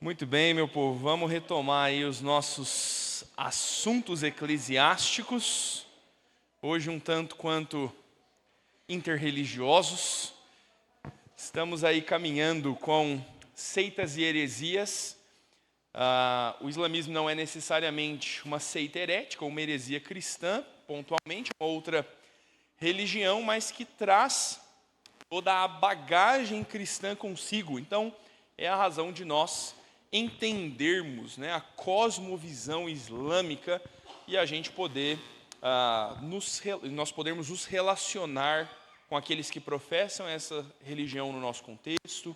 Muito bem, meu povo, vamos retomar aí os nossos assuntos eclesiásticos, hoje um tanto quanto interreligiosos. Estamos aí caminhando com seitas e heresias. O islamismo não é necessariamente uma seita herética ou uma heresia cristã, pontualmente, uma outra religião, mas que traz toda a bagagem cristã consigo. Então, é a razão de nós entendermos, a cosmovisão islâmica e a gente poder, nós podermos nos relacionar com aqueles que professam essa religião no nosso contexto,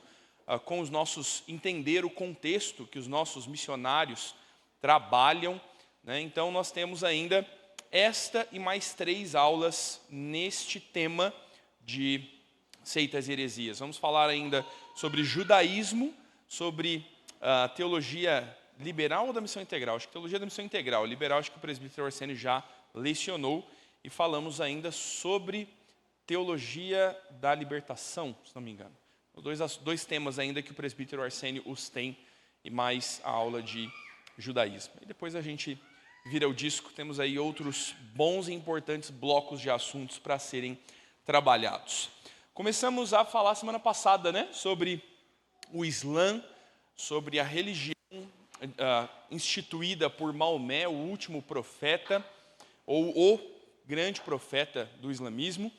com os nossos, entender o contexto que os nossos missionários trabalham. Então, nós temos ainda esta e mais 3 aulas neste tema de seitas e heresias. Vamos falar ainda sobre judaísmo, sobre a teologia liberal ou da missão integral? Acho que teologia da missão integral. Liberal, acho que o presbítero Arsênio já lecionou. E falamos ainda sobre teologia da libertação, se não me engano. Dois temas ainda que o presbítero Arsênio os tem, e mais a aula de judaísmo. E depois a gente vira o disco, temos aí outros bons e importantes blocos de assuntos para serem trabalhados. Começamos a falar semana passada, sobre o Islã, sobre a religião instituída por Maomé, o último profeta, ou o grande profeta do islamismo.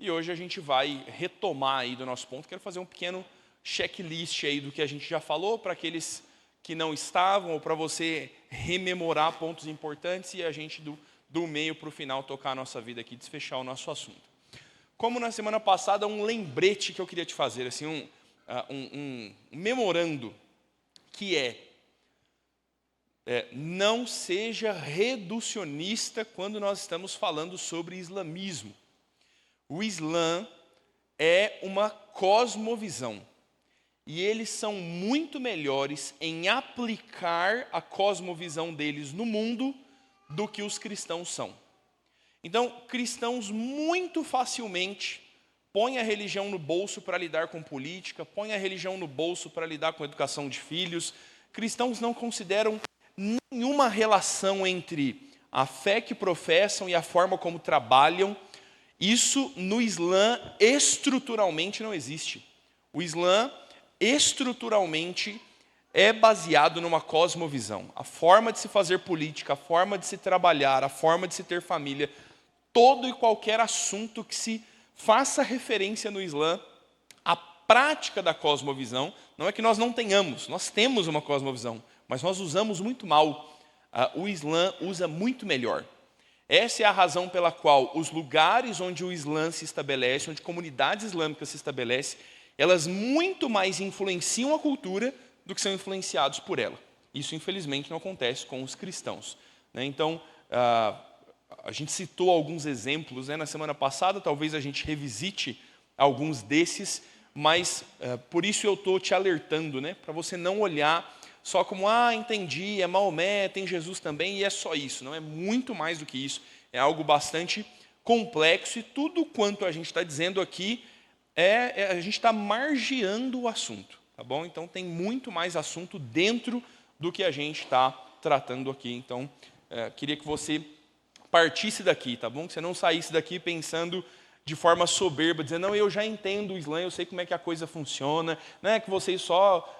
E hoje a gente vai retomar aí do nosso ponto. Quero fazer um pequeno checklist aí do que a gente já falou, para aqueles que não estavam, ou para você rememorar pontos importantes e a gente do meio para o final tocar a nossa vida aqui, desfechar o nosso assunto. Como na semana passada, um lembrete que eu queria te fazer, assim, um memorando, que não seja reducionista quando nós estamos falando sobre islamismo. O Islã é uma cosmovisão e eles são muito melhores em aplicar a cosmovisão deles no mundo do que os cristãos são. Então, cristãos muito facilmente põem a religião no bolso para lidar com política, põem a religião no bolso para lidar com a educação de filhos. Cristãos não consideram nenhuma relação entre a fé que professam e a forma como trabalham. Isso no Islã estruturalmente não existe. O Islã estruturalmente é baseado numa cosmovisão. A forma de se fazer política, a forma de se trabalhar, a forma de se ter família, todo e qualquer assunto que se faça referência no Islã, a prática da cosmovisão, não é que nós não tenhamos, nós temos uma cosmovisão, mas nós usamos muito mal. O Islã usa muito melhor. Essa é a razão pela qual os lugares onde o Islã se estabelece, onde comunidades islâmicas se estabelecem, elas muito mais influenciam a cultura do que são influenciados por ela. Isso, infelizmente, não acontece com os cristãos. Então, a gente citou alguns exemplos na semana passada, talvez a gente revisite alguns desses, mas por isso eu estou te alertando, para você não olhar só como, entendi, é Maomé, tem Jesus também, e é só isso. Não, é muito mais do que isso. É algo bastante complexo, e tudo quanto a gente está dizendo aqui, a gente está margeando o assunto, tá bom? Então, tem muito mais assunto dentro do que a gente está tratando aqui. Então, queria que você partisse daqui, tá bom? Que você não saísse daqui pensando de forma soberba, dizendo, não, eu já entendo o Islã, eu sei como é que a coisa funciona, não é que vocês só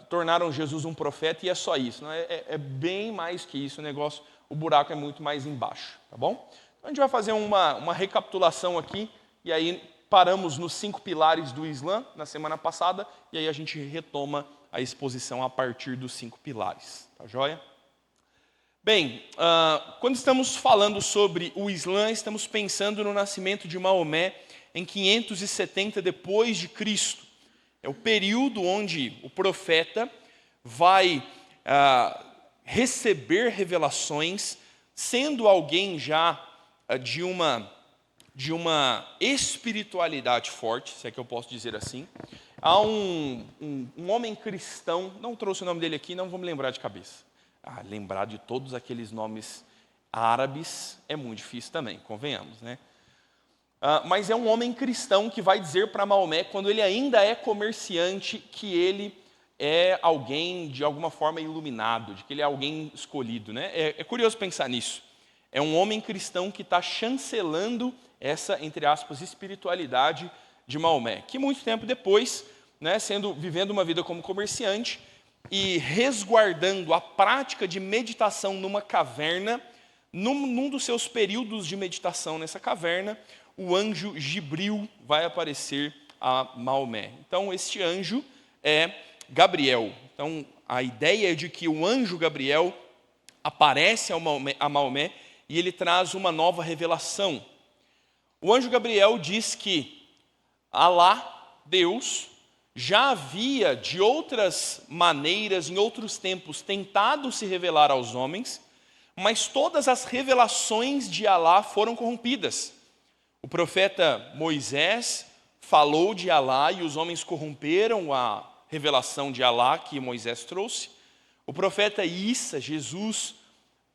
tornaram Jesus um profeta e é só isso. Não, é bem mais que isso, o buraco é muito mais embaixo, tá bom? Então, a gente vai fazer uma recapitulação aqui, e aí paramos nos 5 pilares do Islã na semana passada, e aí a gente retoma a exposição a partir dos 5 pilares, tá joia? Bem, quando estamos falando sobre o Islã, estamos pensando no nascimento de Maomé em 570 depois de Cristo. É o período onde o profeta vai receber revelações, sendo alguém já de uma espiritualidade forte, se é que eu posso dizer assim. Há um homem cristão, não trouxe o nome dele aqui, não vou me lembrar de cabeça. Lembrar de todos aqueles nomes árabes é muito difícil também, convenhamos, Mas é um homem cristão que vai dizer para Maomé, quando ele ainda é comerciante, que ele é alguém de alguma forma iluminado, de que ele é alguém escolhido, né? É curioso pensar nisso. É um homem cristão que está chancelando essa, entre aspas, espiritualidade de Maomé, que muito tempo depois, né, vivendo uma vida como comerciante e resguardando a prática de meditação numa caverna, num dos seus períodos de meditação nessa caverna, o anjo Gibril vai aparecer a Maomé. Então, este anjo é Gabriel. Então, a ideia é de que o anjo Gabriel aparece a Maomé e ele traz uma nova revelação. O anjo Gabriel diz que Alá, Deus, já havia de outras maneiras, em outros tempos, tentado se revelar aos homens, mas todas as revelações de Alá foram corrompidas. O profeta Moisés falou de Alá e os homens corromperam a revelação de Alá que Moisés trouxe. O profeta Isa, Jesus,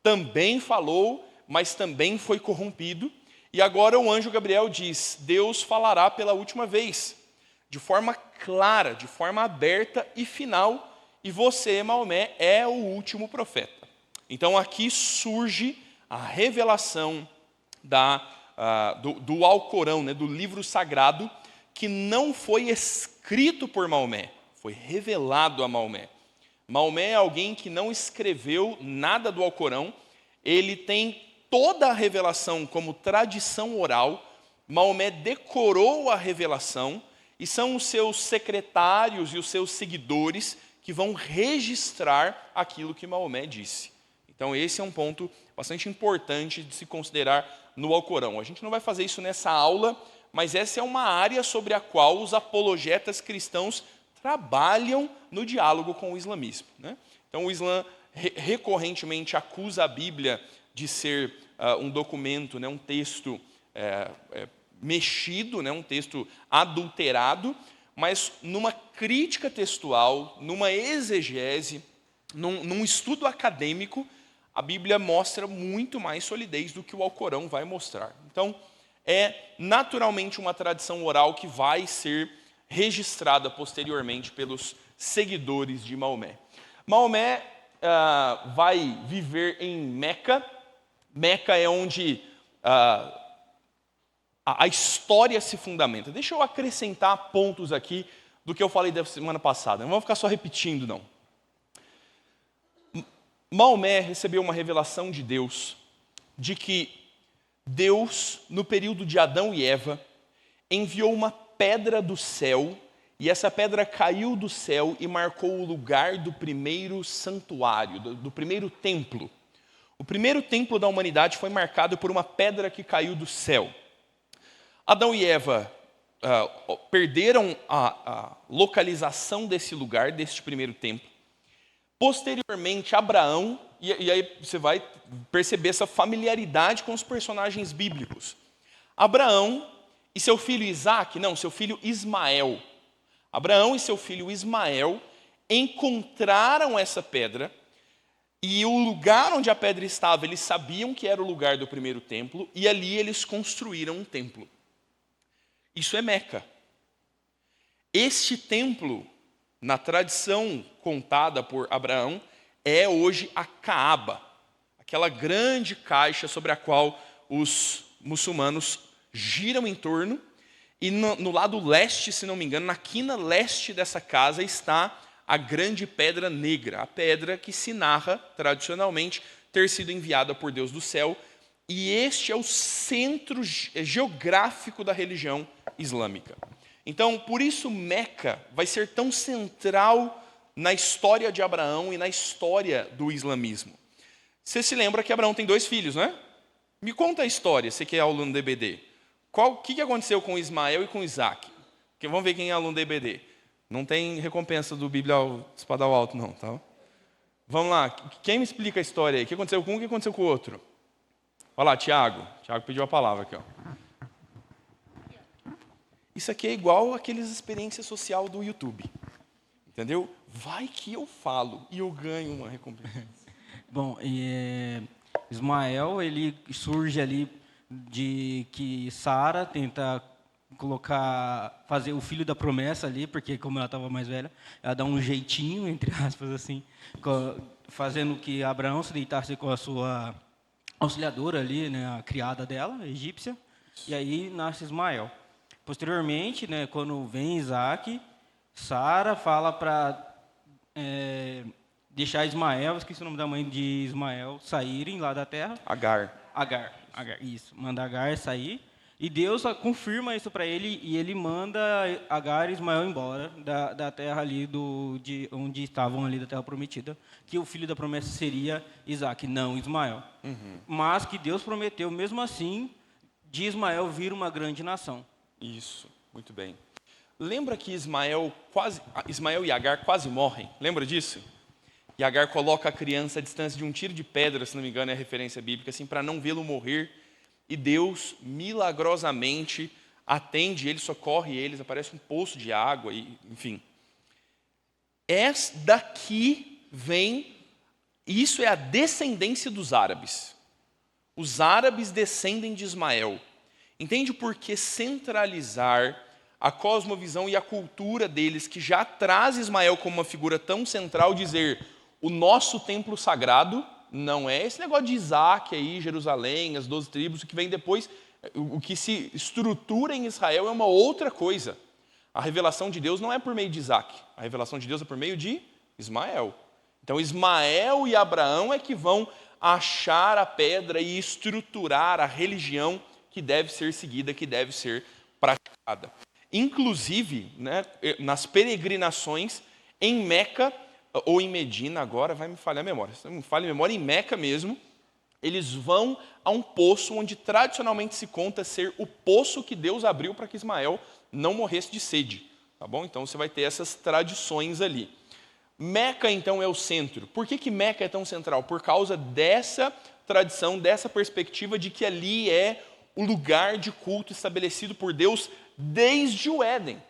também falou, mas também foi corrompido. E agora o anjo Gabriel diz: Deus falará pela última vez, de forma clara, de forma aberta e final, e você, Maomé, é o último profeta. Então aqui surge a revelação do Alcorão, né, do livro sagrado, que não foi escrito por Maomé, foi revelado a Maomé. Maomé é alguém que não escreveu nada do Alcorão, ele tem toda a revelação como tradição oral. Maomé decorou a revelação e são os seus secretários e os seus seguidores que vão registrar aquilo que Maomé disse. Então esse é um ponto bastante importante de se considerar no Alcorão. A gente não vai fazer isso nessa aula, mas essa é uma área sobre a qual os apologetas cristãos trabalham no diálogo com o islamismo, né? Então o Islã recorrentemente acusa a Bíblia de ser um documento, né, um texto mexido, né, um texto adulterado, mas numa crítica textual, numa exegese, num estudo acadêmico, a Bíblia mostra muito mais solidez do que o Alcorão vai mostrar. Então, é naturalmente uma tradição oral que vai ser registrada posteriormente pelos seguidores de Maomé. Maomé vai viver em Meca. Meca é onde a história se fundamenta. Deixa eu acrescentar pontos aqui do que eu falei da semana passada. Não vamos ficar só repetindo, não. Maomé recebeu uma revelação de Deus, de que Deus, no período de Adão e Eva, enviou uma pedra do céu, e essa pedra caiu do céu e marcou o lugar do primeiro santuário, do primeiro templo. O primeiro templo da humanidade foi marcado por uma pedra que caiu do céu. Adão e Eva perderam a localização desse lugar, deste primeiro templo. Posteriormente, Abraão, e aí você vai perceber essa familiaridade com os personagens bíblicos. Abraão e seu filho Isaac, não, seu filho Ismael. Abraão e seu filho Ismael encontraram essa pedra, e o lugar onde a pedra estava, eles sabiam que era o lugar do primeiro templo, e ali eles construíram um templo. Isso é Meca. Este templo, na tradição contada por Abraão, é hoje a Caaba, aquela grande caixa sobre a qual os muçulmanos giram em torno, e no lado leste, se não me engano, na quina leste dessa casa está a grande pedra negra, a pedra que se narra tradicionalmente ter sido enviada por Deus do céu, e este é o centro geográfico da religião islâmica. Então, por isso Meca vai ser tão central na história de Abraão e na história do islamismo. Você se lembra que Abraão tem 2 filhos, né? Me conta a história, você que é aluno do EBD. O que aconteceu com Ismael e com Isaac? Porque vamos ver quem é aluno do EBD. Não tem recompensa do Bíblia Espadal Alto, não, tá? Vamos lá, quem me explica a história aí? O que aconteceu com um e o que aconteceu com o outro? Olha lá, Tiago. Tiago pediu a palavra aqui, ó. Isso aqui é igual aqueles experiência social do YouTube. Entendeu? Vai que eu falo e eu ganho uma recompensa. Bom, Ismael, ele surge ali de que Sara tenta fazer o filho da promessa ali, porque como ela estava mais velha, ela dá um jeitinho, entre aspas, assim, fazendo que Abraão se deitasse com a sua auxiliadora ali, né, a criada dela, a egípcia, e aí nasce Ismael. Posteriormente, né, quando vem Isaac, Sara fala para deixar Ismael, esqueci o nome da mãe de Ismael, saírem lá da terra. Agar, Isso, manda Agar sair. E Deus confirma isso para ele e ele manda Agar e Ismael embora da terra ali de onde estavam ali da terra prometida, que o filho da promessa seria Isaac, não Ismael. Mas que Deus prometeu, mesmo assim, de Ismael vir uma grande nação. isso, muito bem. Lembra que Ismael e Agar quase morrem? Lembra disso? E Agar coloca a criança à distância de um tiro de pedra, se não me engano é a referência bíblica, assim, para não vê-lo morrer. E Deus, milagrosamente, atende eles, socorre eles, aparece um poço de água, enfim. Daqui vem, isso é a descendência dos árabes. Os árabes descendem de Ismael. Entende por que centralizar a cosmovisão e a cultura deles, que já traz Ismael como uma figura tão central, dizer o nosso templo sagrado não é esse negócio de Isaac aí, Jerusalém, as 12 tribos, o que vem depois, o que se estrutura em Israel é uma outra coisa. A revelação de Deus não é por meio de Isaac, a revelação de Deus é por meio de Ismael. Então Ismael e Abraão é que vão achar a pedra e estruturar a religião que deve ser seguida, que deve ser praticada. Inclusive, né, nas peregrinações em Meca, ou em Medina agora, vai me falhar a memória. Se não me falha a memória, em Meca mesmo, eles vão a um poço onde tradicionalmente se conta ser o poço que Deus abriu para que Ismael não morresse de sede. Tá bom? Então você vai ter essas tradições ali. Meca, então, é o centro. Por que Meca é tão central? Por causa dessa tradição, dessa perspectiva de que ali é o lugar de culto estabelecido por Deus desde o Éden.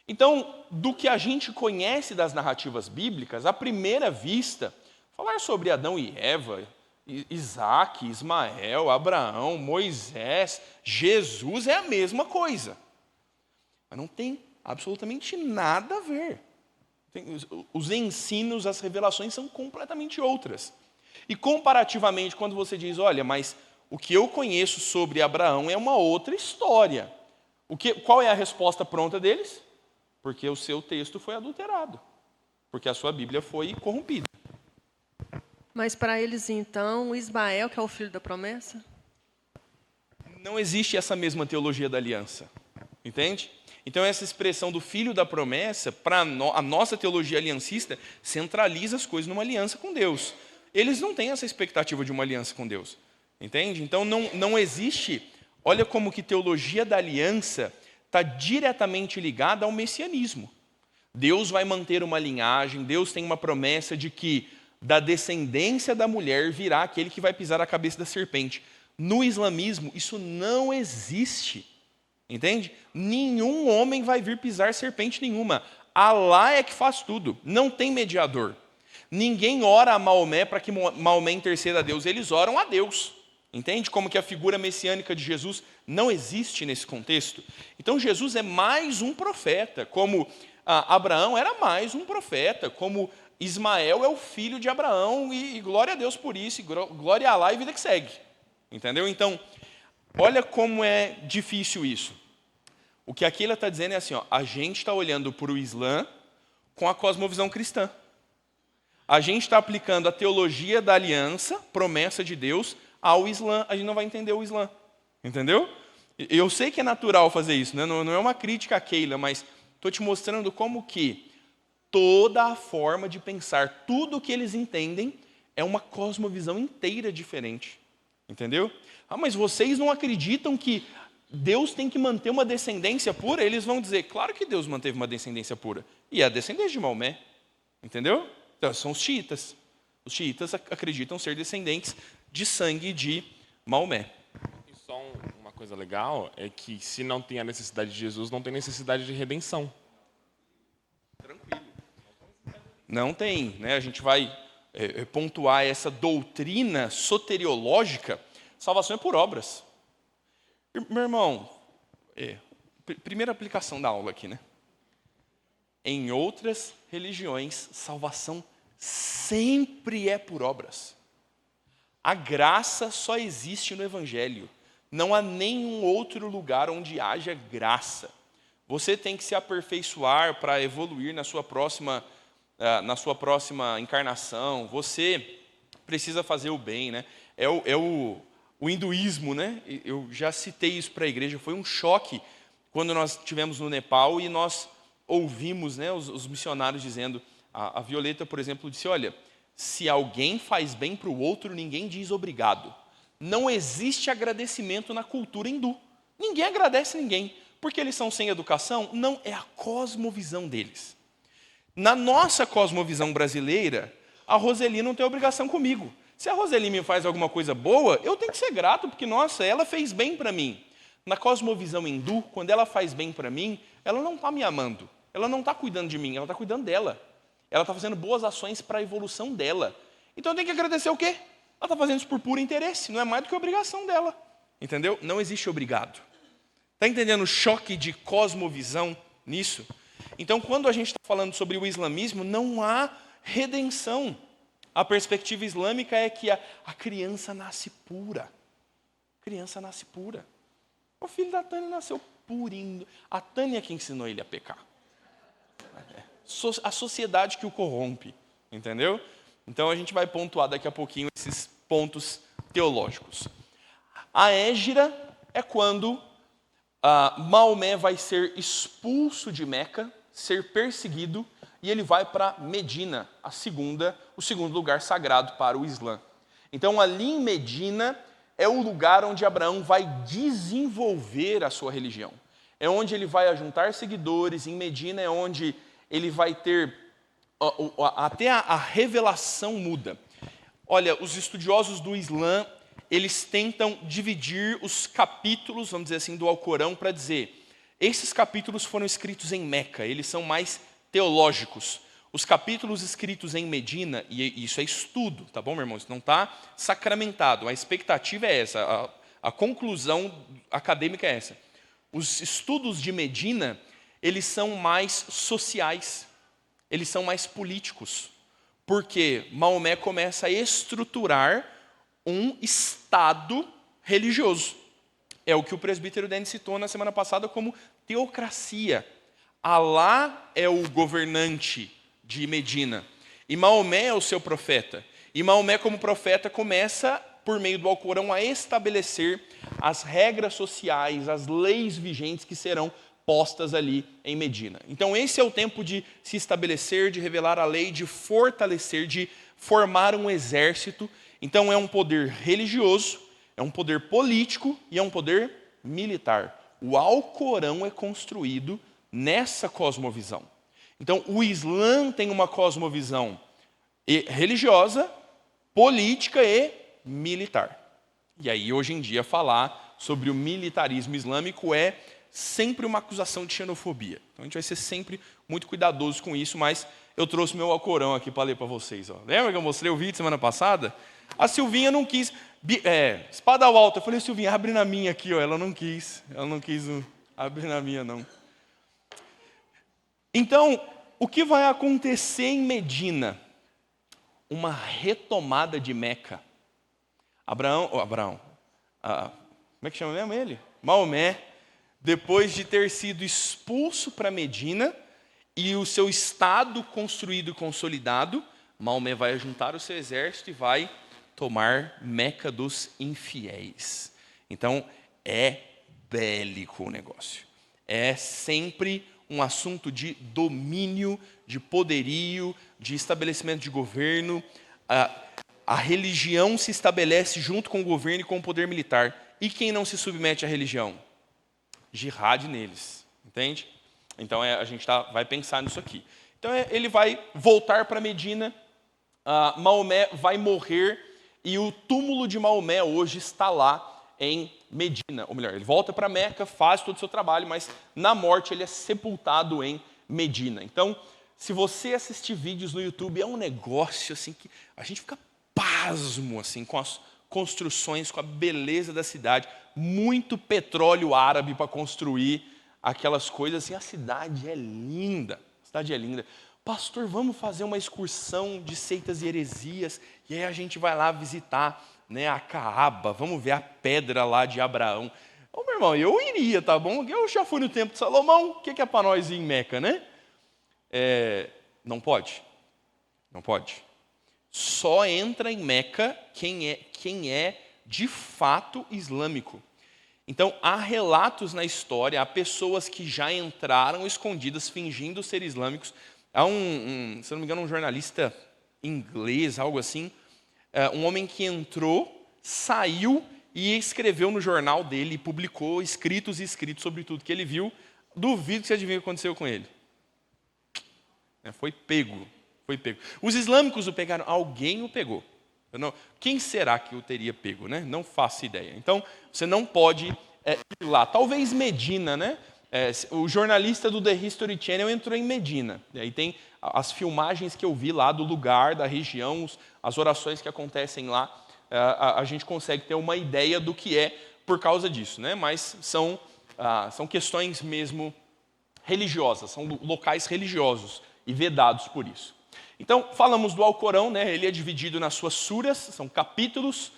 Então, do que a gente conhece das narrativas bíblicas, à primeira vista, falar sobre Adão e Eva, Isaac, Ismael, Abraão, Moisés, Jesus é a mesma coisa. Mas não tem absolutamente nada a ver. Os ensinos, as revelações são completamente outras. E comparativamente, quando você diz, olha, mas o que eu conheço sobre Abraão é uma outra história. Qual é a resposta pronta deles? Porque o seu texto foi adulterado. Porque a sua Bíblia foi corrompida. Mas para eles, então, Ismael, que é o filho da promessa? Não existe essa mesma teologia da aliança. Entende? Então, essa expressão do filho da promessa, para a nossa teologia aliancista, centraliza as coisas numa aliança com Deus. Eles não têm essa expectativa de uma aliança com Deus. Entende? Então, não existe... Olha como que teologia da aliança está diretamente ligada ao messianismo. Deus vai manter uma linhagem, Deus tem uma promessa de que da descendência da mulher virá aquele que vai pisar a cabeça da serpente. No islamismo, isso não existe. Entende? Nenhum homem vai vir pisar serpente nenhuma. Alá é que faz tudo. Não tem mediador. Ninguém ora a Maomé para que Maomé interceda a Deus. Eles oram a Deus. Entende? Como que a figura messiânica de Jesus não existe nesse contexto. Então Jesus é mais um profeta. Como Abraão era mais um profeta. Como Ismael é o filho de Abraão. E glória a Deus por isso. E glória a Alá e vida que segue. Entendeu? Então, olha como é difícil isso. O que a Keila está dizendo é assim, ó, a gente está olhando para o Islã com a cosmovisão cristã. A gente está aplicando a teologia da aliança, promessa de Deus, ao Islã. A gente não vai entender o Islã. Entendeu? Eu sei que é natural fazer isso, né? Não é uma crítica à Keila, mas estou te mostrando como que toda a forma de pensar, tudo o que eles entendem, é uma cosmovisão inteira diferente. Entendeu? Ah, mas vocês não acreditam que Deus tem que manter uma descendência pura? Eles vão dizer, claro que Deus manteve uma descendência pura. E é a descendência de Maomé. Entendeu? Então, são os xiitas. Os xiitas acreditam ser descendentes de sangue de Maomé. E só uma coisa legal é que se não tem a necessidade de Jesus, não tem necessidade de redenção. Tranquilo. Não tem, né? A gente vai pontuar essa doutrina soteriológica. Salvação é por obras. Meu irmão, Primeira aplicação da aula aqui, né? Em outras religiões, salvação sempre é por obras. A graça só existe no Evangelho. Não há nenhum outro lugar onde haja graça. Você tem que se aperfeiçoar para evoluir na sua próxima encarnação. Você precisa fazer o bem, né? É o hinduísmo, né? Eu já citei isso para a igreja. Foi um choque quando nós estivemos no Nepal e nós ouvimos, né, os missionários dizendo. A Violeta, por exemplo, disse: olha, se alguém faz bem para o outro, ninguém diz obrigado. Não existe agradecimento na cultura hindu. Ninguém agradece ninguém. Porque eles são sem educação? Não, é a cosmovisão deles. Na nossa cosmovisão brasileira, a Roseli não tem obrigação comigo. Se a Roseli me faz alguma coisa boa, eu tenho que ser grato, porque, nossa, ela fez bem para mim. Na cosmovisão hindu, quando ela faz bem para mim, ela não está me amando. Ela não está cuidando de mim, ela está cuidando dela. Ela está fazendo boas ações para a evolução dela. Então eu tenho que agradecer o quê? Ela está fazendo isso por puro interesse, não é mais do que obrigação dela. Entendeu? Não existe obrigado. Está entendendo o choque de cosmovisão nisso? Então, quando a gente está falando sobre o islamismo, não há redenção. A perspectiva islâmica é que a criança nasce pura. A criança nasce pura. O filho da Tânia nasceu purinho. A Tânia que ensinou ele a pecar. A sociedade que o corrompe. Entendeu? Então, a gente vai pontuar daqui a pouquinho esses pontos teológicos. A hégira é quando Maomé vai ser expulso de Meca, ser perseguido, e ele vai para Medina, o segundo lugar sagrado para o Islã. Então, ali em Medina, é o lugar onde Abraão vai desenvolver a sua religião. É onde ele vai ajuntar seguidores, em Medina é onde ele vai ter, até a revelação muda. Olha, os estudiosos do Islã, eles tentam dividir os capítulos, vamos dizer assim, do Alcorão para dizer, esses capítulos foram escritos em Meca, eles são mais teológicos. Os capítulos escritos em Medina, e isso é estudo, tá bom, meu irmão? Isso não está sacramentado, a expectativa é essa, a conclusão acadêmica é essa. Os estudos de Medina, eles são mais sociais, eles são mais políticos, porque Maomé começa a estruturar um estado religioso. É o que o presbítero Denis citou na semana passada como teocracia. Alá é o governante de Medina. E Maomé é o seu profeta. E Maomé, como profeta, começa, por meio do Alcorão, a estabelecer as regras sociais, as leis vigentes que serão postas ali em Medina. Então, esse é o tempo de se estabelecer, de revelar a lei, de fortalecer, de formar um exército. Então, é um poder religioso, é um poder político e é um poder militar. O Alcorão é construído nessa cosmovisão. Então, o Islã tem uma cosmovisão religiosa, política e militar. E aí, hoje em dia, falar sobre o militarismo islâmico é sempre uma acusação de xenofobia. Então, a gente vai ser sempre muito cuidadoso com isso, mas eu trouxe meu Alcorão aqui para ler para vocês. Lembra que eu mostrei o vídeo semana passada? A Silvinha não quis... espada ao alto. Eu falei, Silvinha, abre na minha aqui. Ela não quis abrir na minha, não. Então, o que vai acontecer em Medina? Uma retomada de Meca. Como é que chama mesmo ele? Maomé, depois de ter sido expulso para Medina e o seu estado construído e consolidado, Maomé vai juntar o seu exército e vai tomar Meca dos infiéis. Então, é bélico o negócio. É sempre um assunto de domínio, de poderio, de estabelecimento de governo. A religião se estabelece junto com o governo e com o poder militar. E quem não se submete à religião? Jihad neles, entende? Então a gente vai pensar nisso aqui. Então ele vai voltar para Medina, Maomé vai morrer e o túmulo de Maomé hoje está lá em Medina. Ou melhor, ele volta para Meca, faz todo o seu trabalho, mas na morte ele é sepultado em Medina. Então, se você assistir vídeos no YouTube, é um negócio assim que a gente fica pasmo assim, com as construções, com a beleza da cidade, muito petróleo árabe para construir aquelas coisas assim, a cidade é linda, a cidade é linda. Pastor, vamos fazer uma excursão de seitas e heresias, e aí a gente vai lá visitar, né, a Caaba, vamos ver a pedra lá de Abraão. Ô, meu irmão, eu iria, tá bom? Eu já fui no templo de Salomão, o que é para nós ir em Meca, né? Não pode, não pode. Só entra em Meca quem é de fato islâmico. Então, há relatos na história, há pessoas que já entraram escondidas, fingindo ser islâmicos. Há se não me engano, um jornalista inglês, algo assim, um homem que entrou, saiu e escreveu no jornal dele, publicou escritos e escritos sobre tudo que ele viu. Duvido que você adivinhe o que aconteceu com ele. Foi pego. Os islâmicos o pegaram, alguém o pegou. Quem será que o teria pego, né? Não faço ideia. Então, você não pode ir lá. Talvez Medina, né? O jornalista do The History Channel entrou em Medina. E aí tem as filmagens que eu vi lá do lugar, da região, as orações que acontecem lá. A gente consegue ter uma ideia do que é por causa disso, né? Mas são questões mesmo religiosas, são locais religiosos e vedados por isso. Então, falamos do Alcorão, né? Ele é dividido nas suas suras, são capítulos.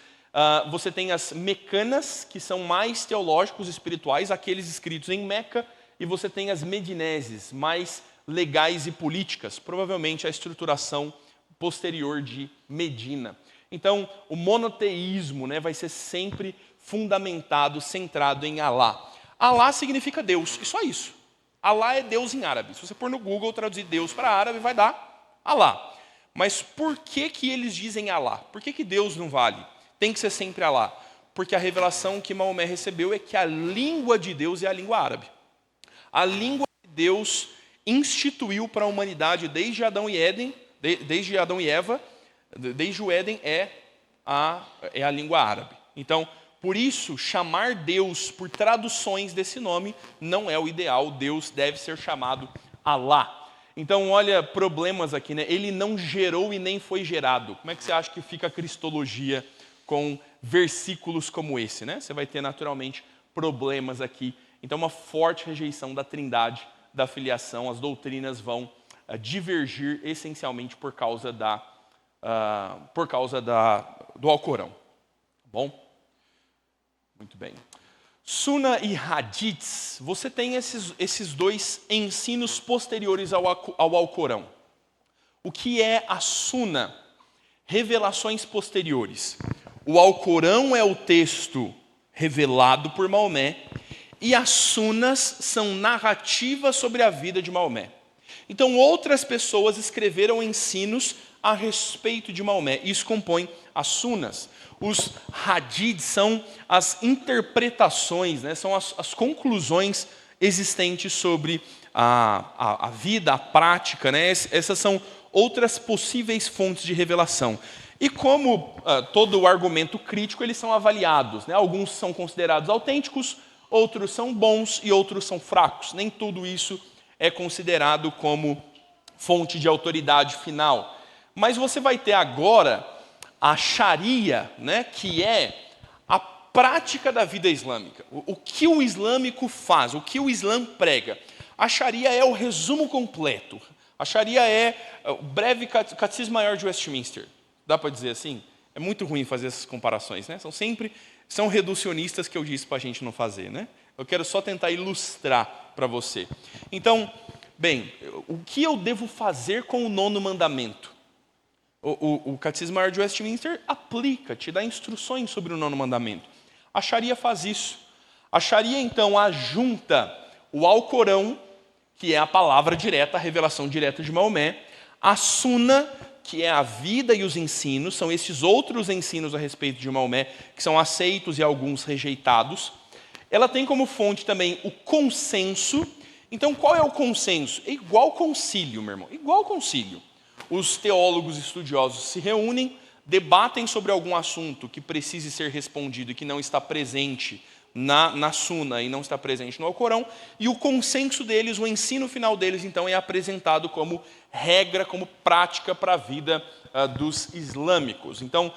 Você tem as mecanas, que são mais teológicos e espirituais, aqueles escritos em Meca, e você tem as medineses, mais legais e políticas, provavelmente a estruturação posterior de Medina. Então, o monoteísmo, né, vai ser sempre fundamentado, centrado em Alá. Alá significa Deus, e só isso. Alá é Deus em árabe. Se você pôr no Google, traduzir Deus para árabe, vai dar Alá. Mas por que eles dizem Alá? Por que Deus não vale? Tem que ser sempre Alá. Porque a revelação que Maomé recebeu é que a língua de Deus é a língua árabe. A língua que Deus instituiu para a humanidade desde Adão e Eva, desde o Éden, é a língua árabe. Então, por isso, chamar Deus por traduções desse nome não é o ideal. Deus deve ser chamado Alá. Então, olha, problemas aqui, né? Ele não gerou e nem foi gerado. Como é que você acha que fica a cristologia com versículos como esse, né? Você vai ter, naturalmente, problemas aqui. Então, uma forte rejeição da trindade, da filiação. As doutrinas vão divergir essencialmente por causa do Alcorão. Bom? Muito bem. Sunna e Hadiths, você tem esses dois ensinos posteriores ao Alcorão. O que é a Sunna? Revelações posteriores. O Alcorão é o texto revelado por Maomé e as Sunnas são narrativas sobre a vida de Maomé. Então, outras pessoas escreveram ensinos a respeito de Maomé. Isso compõe as Sunnas. Os Hadiths são as interpretações, né? São as conclusões existentes sobre a vida, a prática, né? Essas são outras possíveis fontes de revelação. E como todo o argumento crítico, eles são avaliados, né? Alguns são considerados autênticos, outros são bons e outros são fracos. Nem tudo isso é considerado como fonte de autoridade final. Mas você vai ter agora a Sharia, né, que é a prática da vida islâmica. O que o islâmico faz, o que o Islã prega. A Sharia é o resumo completo. A Sharia é o breve catecismo maior de Westminster. Dá para dizer assim? É muito ruim fazer essas comparações, né? São reducionistas que eu disse para a gente não fazer, né? Eu quero só tentar ilustrar para você. Então, bem, o que eu devo fazer com o 9º mandamento? O Catecismo Maior de Westminster aplica, te dá instruções sobre o 9º mandamento. A Sharia faz isso. A Sharia, então, ajunta o Alcorão, que é a palavra direta, a revelação direta de Maomé, a Sunna, que é a vida e os ensinos, são esses outros ensinos a respeito de Maomé, que são aceitos e alguns rejeitados. Ela tem como fonte também o consenso. Então, qual é o consenso? É igual concílio, meu irmão, igual concílio. Os teólogos estudiosos se reúnem, debatem sobre algum assunto que precise ser respondido e que não está presente na Sunna e não está presente no Alcorão, e o consenso deles, o ensino final deles, então, é apresentado como regra, como prática para a vida dos islâmicos. Então,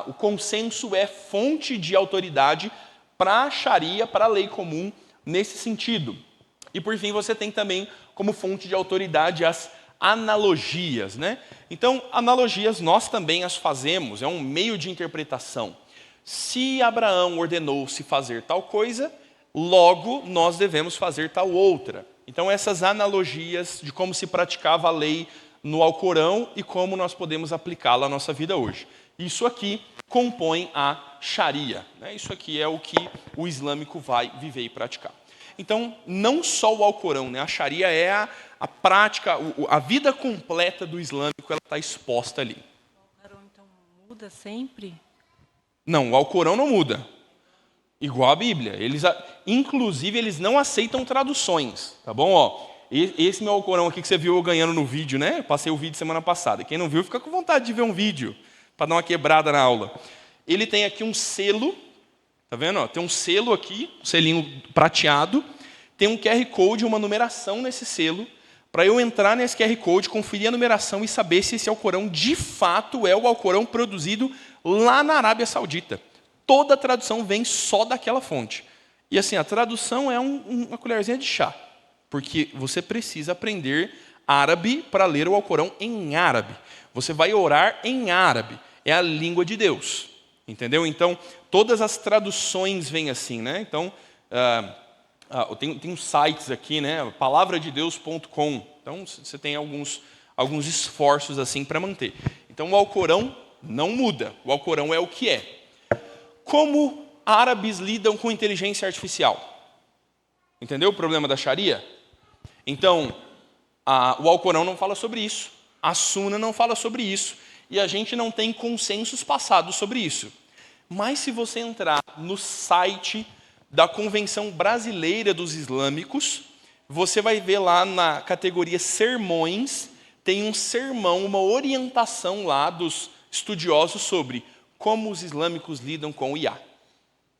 o consenso é fonte de autoridade para a Sharia, para a lei comum nesse sentido. E por fim, você tem também como fonte de autoridade as analogias, né? Então, analogias nós também as fazemos, é um meio de interpretação. Se Abraão ordenou se fazer tal coisa, logo nós devemos fazer tal outra. Então, essas analogias de como se praticava a lei no Alcorão e como nós podemos aplicá-la à nossa vida hoje. Isso aqui compõe a Sharia, né? Isso aqui é o que o islâmico vai viver e praticar. Então, não só o Alcorão, né? A Sharia é a prática, a vida completa do islâmico, ela está exposta ali. O Alcorão, então, muda sempre? Não, o Alcorão não muda. Igual a Bíblia. Inclusive, eles não aceitam traduções, tá bom? Ó, esse meu Alcorão aqui que você viu eu ganhando no vídeo, né? Eu passei o vídeo semana passada. Quem não viu, fica com vontade de ver um vídeo, para dar uma quebrada na aula. Ele tem aqui um selo, tá vendo? Ó, tem um selo aqui, um selinho prateado. Tem um QR Code, uma numeração nesse selo, para eu entrar nesse QR Code, conferir a numeração e saber se esse Alcorão de fato é o Alcorão produzido lá na Arábia Saudita. Toda a tradução vem só daquela fonte. E assim, a tradução é uma colherzinha de chá, porque você precisa aprender árabe para ler o Alcorão em árabe. Você vai orar em árabe, é a língua de Deus, entendeu? Então, todas as traduções vêm assim, né? Então, tem uns sites aqui, né? palavradedeus.com. Então, você tem alguns esforços assim para manter. Então, o Alcorão não muda. O Alcorão é o que é. Como árabes lidam com inteligência artificial? Entendeu o problema da Sharia? Então, o Alcorão não fala sobre isso. A Suna não fala sobre isso. E a gente não tem consensos passados sobre isso. Mas se você entrar no site da Convenção Brasileira dos Islâmicos, você vai ver lá na categoria sermões, tem um sermão, uma orientação lá dos estudiosos sobre como os islâmicos lidam com o IA.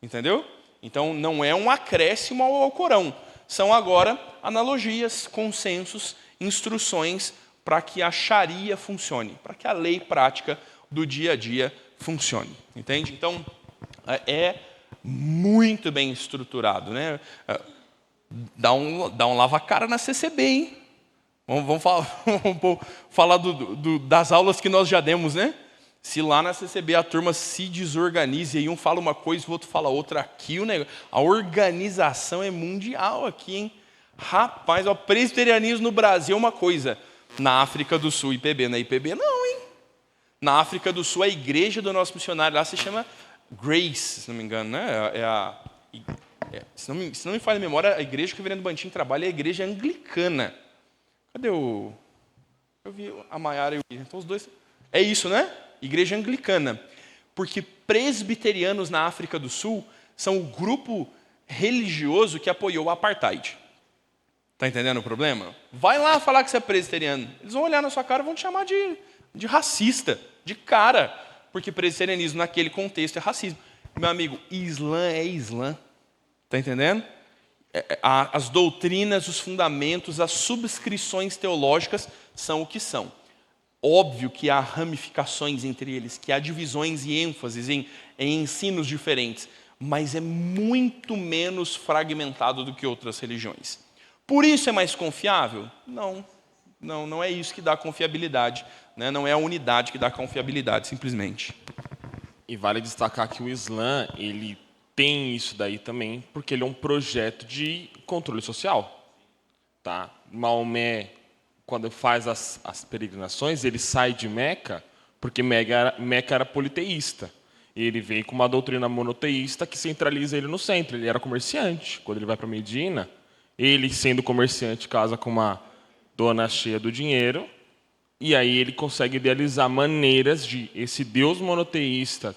Entendeu? Então, não é um acréscimo ao Alcorão. São agora analogias, consensos, instruções para que a Sharia funcione, para que a lei prática do dia a dia funcione. Entende? Então, é muito bem estruturado, né? Dá um lava-cara na CCB, hein? Vamos falar das aulas que nós já demos, né? Se lá na CCB a turma se desorganiza e um fala uma coisa e o outro fala outra aqui, a organização é mundial aqui, hein? Rapaz, o presbiterianismo no Brasil é uma coisa. Na África do Sul, IPB, na IPB não, hein? Na África do Sul, a igreja do nosso missionário lá se chama Grace, se não me engano, né? Se não me falha a memória, a igreja que o reverendo Bantinho trabalha é a igreja anglicana. Cadê o... Eu vi a Maiara e o... Então os dois... É isso, né? Igreja anglicana. Porque presbiterianos na África do Sul são o grupo religioso que apoiou o apartheid. Está entendendo o problema? Vai lá falar que você é presbiteriano. Eles vão olhar na sua cara e vão te chamar de racista, de cara. Porque presbiterianismo naquele contexto é racismo. Meu amigo, Islã é Islã. Está entendendo? As doutrinas, os fundamentos, as subscrições teológicas são o que são. Óbvio que há ramificações entre eles, que há divisões e ênfases em ensinos diferentes, mas é muito menos fragmentado do que outras religiões. Por isso é mais confiável? Não é isso que dá confiabilidade, né? Não é a unidade que dá confiabilidade, simplesmente. E vale destacar que o Islã, ele tem isso daí também, porque ele é um projeto de controle social. Tá? Maomé, quando faz as peregrinações, ele sai de Meca, porque Meca era politeísta. E ele veio com uma doutrina monoteísta que centraliza ele no centro. Ele era comerciante. Quando ele vai para Medina, ele, sendo comerciante, casa com uma dona cheia do dinheiro, e aí ele consegue idealizar maneiras de esse Deus monoteísta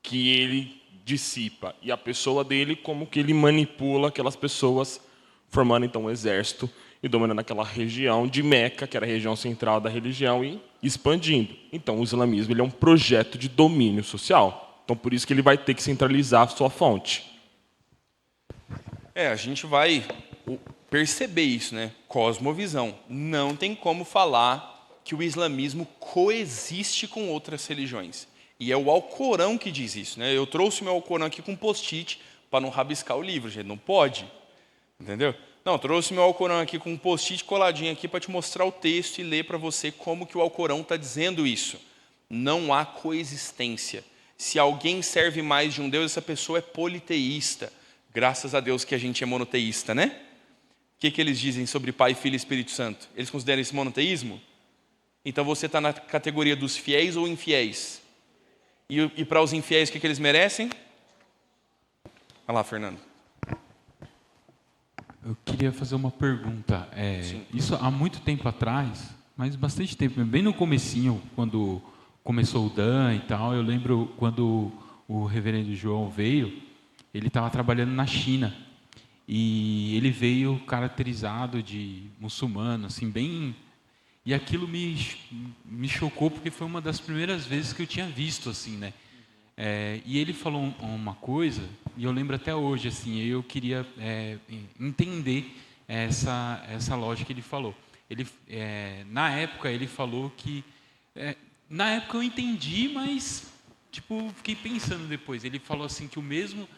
que ele dissipa, e a pessoa dele, como que ele manipula aquelas pessoas, formando então um exército e dominando aquela região de Meca, que era a região central da religião, e expandindo. Então, o islamismo ele é um projeto de domínio social. Então, por isso que ele vai ter que centralizar a sua fonte. A gente vai perceber isso, né? Cosmovisão. Não tem como falar que o islamismo coexiste com outras religiões. E é o Alcorão que diz isso, né? Eu trouxe meu Alcorão aqui com post-it para não rabiscar o livro, gente. Não pode. Entendeu? Não, trouxe meu Alcorão aqui com um post-it coladinho aqui para te mostrar o texto e ler para você como que o Alcorão está dizendo isso. Não há coexistência. Se alguém serve mais de um Deus, essa pessoa é politeísta. Graças a Deus que a gente é monoteísta, né? O que eles dizem sobre Pai, Filho e Espírito Santo? Eles consideram isso monoteísmo? Então você está na categoria dos fiéis ou infiéis? E para os infiéis, o que eles merecem? Olha lá, Fernando. Eu queria fazer uma pergunta. Isso há muito tempo atrás, mas bastante tempo, bem no comecinho, quando começou o Dan e tal, eu lembro quando o reverendo João veio, ele estava trabalhando na China. E ele veio caracterizado de muçulmano, assim, bem... E aquilo me chocou, porque foi uma das primeiras vezes que eu tinha visto, assim, né? E ele falou uma coisa, e eu lembro até hoje, assim, eu queria entender essa lógica que ele falou. Na época, ele falou que... na época eu entendi, mas, tipo, fiquei pensando depois. Ele falou assim que o mesmo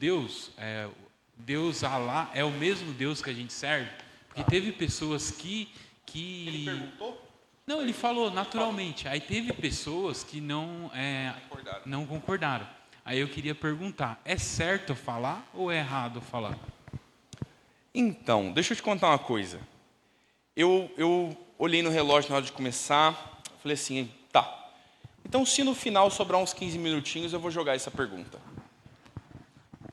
Deus, Deus Alá, é o mesmo Deus que a gente serve. Porque teve pessoas que... Ele perguntou? Não, ele falou naturalmente. Aí teve pessoas que não concordaram. Aí eu queria perguntar, é certo falar ou é errado falar? Então, deixa eu te contar uma coisa. Eu olhei no relógio na hora de começar, falei assim, tá. Então, se no final sobrar uns 15 minutinhos, eu vou jogar essa pergunta.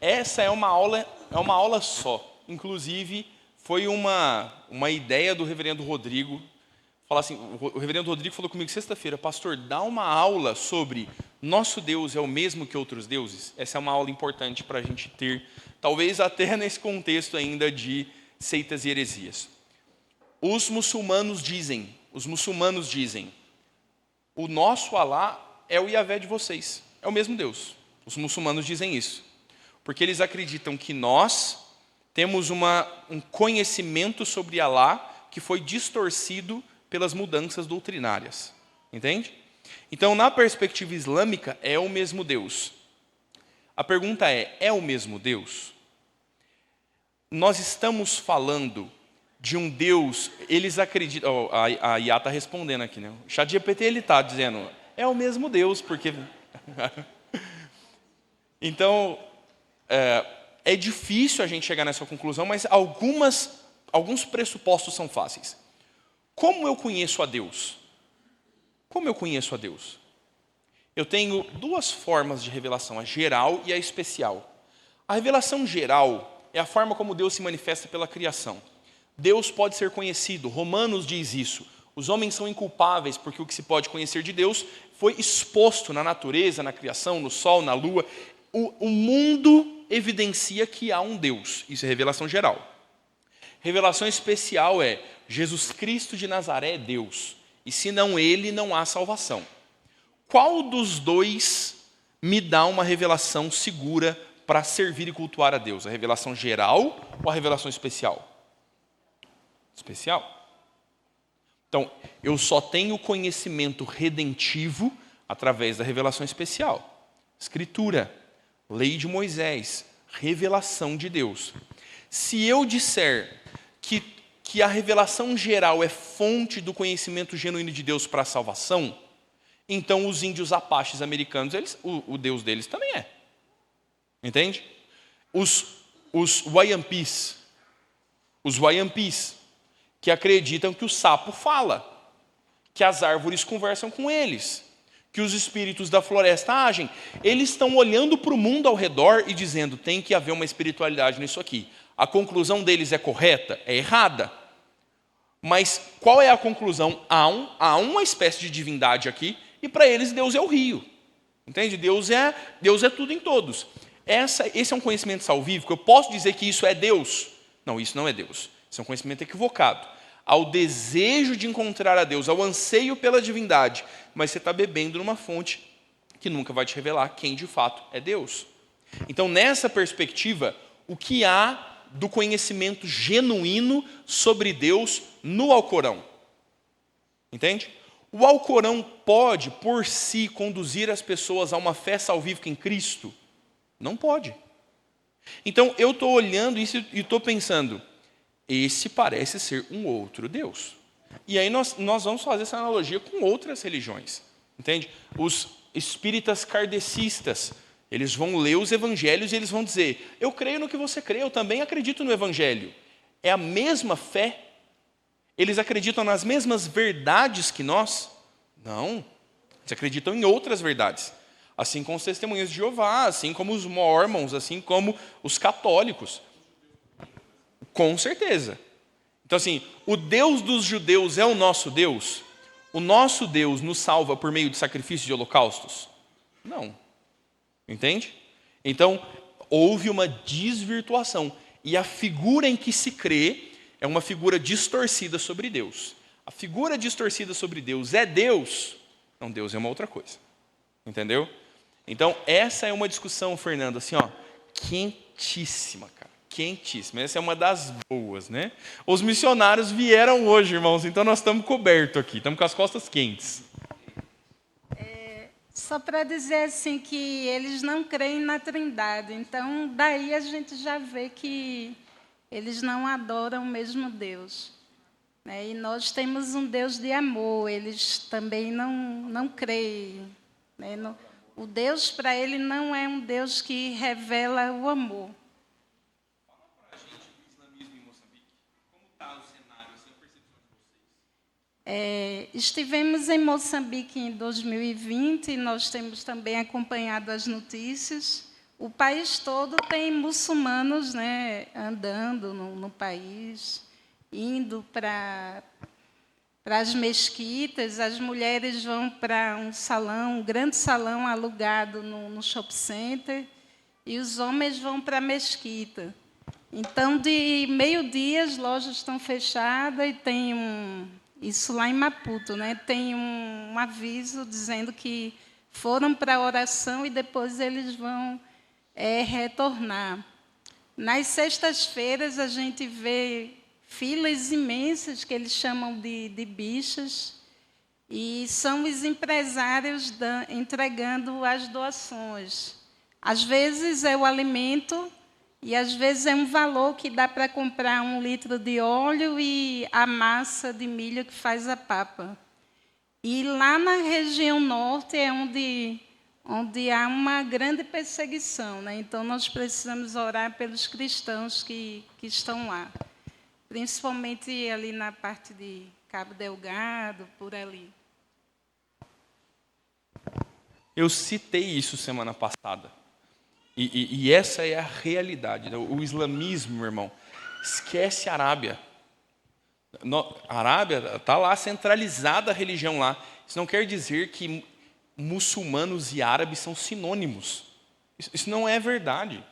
Essa é uma aula só. Inclusive, foi uma ideia do reverendo Rodrigo. Falar assim, o reverendo Rodrigo falou comigo sexta-feira, pastor, dá uma aula sobre nosso Deus é o mesmo que outros deuses? Essa é uma aula importante para a gente ter, talvez até nesse contexto ainda de seitas e heresias. Os muçulmanos dizem, o nosso Alá é o Yahvé de vocês, é o mesmo Deus. Os muçulmanos dizem isso, porque eles acreditam que nós temos um conhecimento sobre Alá que foi distorcido pelas mudanças doutrinárias. Entende? Então, na perspectiva islâmica, é o mesmo Deus. A pergunta é o mesmo Deus? Nós estamos falando de um Deus, eles acreditam... a Iá está respondendo aqui, né? O ChatGPT ele está dizendo, é o mesmo Deus, porque... Então... É difícil a gente chegar nessa conclusão, mas alguns pressupostos são fáceis. Como eu conheço a Deus? Como eu conheço a Deus? Eu tenho duas formas de revelação, a geral e a especial. A revelação geral é a forma como Deus se manifesta pela criação. Deus pode ser conhecido, Romanos diz isso. Os homens são inculpáveis porque o que se pode conhecer de Deus foi exposto na natureza, na criação, no sol, na lua. O mundo evidencia que há um Deus. Isso é revelação geral. Revelação especial é Jesus Cristo de Nazaré é Deus. E se não ele, não há salvação. Qual dos dois me dá uma revelação segura para servir e cultuar a Deus? A revelação geral ou a revelação especial? Especial. Então, eu só tenho conhecimento redentivo através da revelação especial. Escritura. Lei de Moisés, revelação de Deus. Se eu disser que a revelação geral é fonte do conhecimento genuíno de Deus para a salvação, então os índios apaches americanos, o Deus deles também é. Entende? Os Wayampis, que acreditam que o sapo fala, que as árvores conversam com eles, que os espíritos da floresta agem. Eles estão olhando para o mundo ao redor e dizendo, tem que haver uma espiritualidade nisso aqui. A conclusão deles é correta? É errada. Mas qual é a conclusão? Há uma espécie de divindade aqui, e para eles Deus é o rio. Entende? Deus é tudo em todos. Esse é um conhecimento salvífico. Eu posso dizer que isso é Deus? Não, isso não é Deus. Isso é um conhecimento equivocado. Ao desejo de encontrar a Deus, ao anseio pela divindade, mas você está bebendo numa fonte que nunca vai te revelar quem de fato é Deus. Então, nessa perspectiva, o que há do conhecimento genuíno sobre Deus no Alcorão? Entende? O Alcorão pode, por si, conduzir as pessoas a uma fé salvífica em Cristo? Não pode. Então, eu estou olhando isso e estou pensando, esse parece ser um outro Deus. E aí nós vamos fazer essa analogia com outras religiões, entende? Os espíritas kardecistas, eles vão ler os evangelhos e eles vão dizer, eu creio no que você crê, eu também acredito no evangelho. É a mesma fé? Eles acreditam nas mesmas verdades que nós? Não. Eles acreditam em outras verdades. Assim como os testemunhas de Jeová, assim como os mormons, assim como os católicos. Com certeza. Então, assim, o Deus dos judeus é o nosso Deus? O nosso Deus nos salva por meio de sacrifício de holocaustos? Não. Entende? Então, houve uma desvirtuação. E a figura em que se crê é uma figura distorcida sobre Deus. A figura distorcida sobre Deus é Deus? Não, Deus é uma outra coisa. Entendeu? Então, essa é uma discussão, Fernando, assim, ó, quentíssima, cara. Quentíssima. Essa é uma das boas, né? Os missionários vieram hoje, irmãos, então nós estamos cobertos aqui, estamos com as costas quentes. Só para dizer assim que eles não creem na Trindade. Então, daí a gente já vê que eles não adoram o mesmo Deus. Né? E nós temos um Deus de amor, eles também não creem. Né? O Deus, para ele, não é um Deus que revela o amor. Fala para a gente do islamismo em Moçambique. Como está o cenário, assim, a percepção de vocês? Estivemos em Moçambique em 2020 e nós temos também acompanhado as notícias. O país todo tem muçulmanos, né, andando no país, indo para as mesquitas. As mulheres vão para um salão, um grande salão alugado no shopping center, e os homens vão para a mesquita. Então, de meio-dia, as lojas estão fechadas e tem isso lá em Maputo, né? Tem um aviso dizendo que foram para a oração e depois eles vão retornar. Nas sextas-feiras, a gente vê filas imensas, que eles chamam de bichas, e são os empresários entregando as doações. Às vezes é o alimento, e às vezes é um valor que dá para comprar 1 litro de óleo e a massa de milho que faz a papa. E lá na região norte é onde há uma grande perseguição. Né? Então, nós precisamos orar pelos cristãos que estão lá. Principalmente ali na parte de Cabo Delgado, por ali. Eu citei isso semana passada. E essa é a realidade. O islamismo, meu irmão, esquece a Arábia. A Arábia está lá, centralizada a religião lá. Isso não quer dizer que muçulmanos e árabes são sinônimos. Isso não é verdade.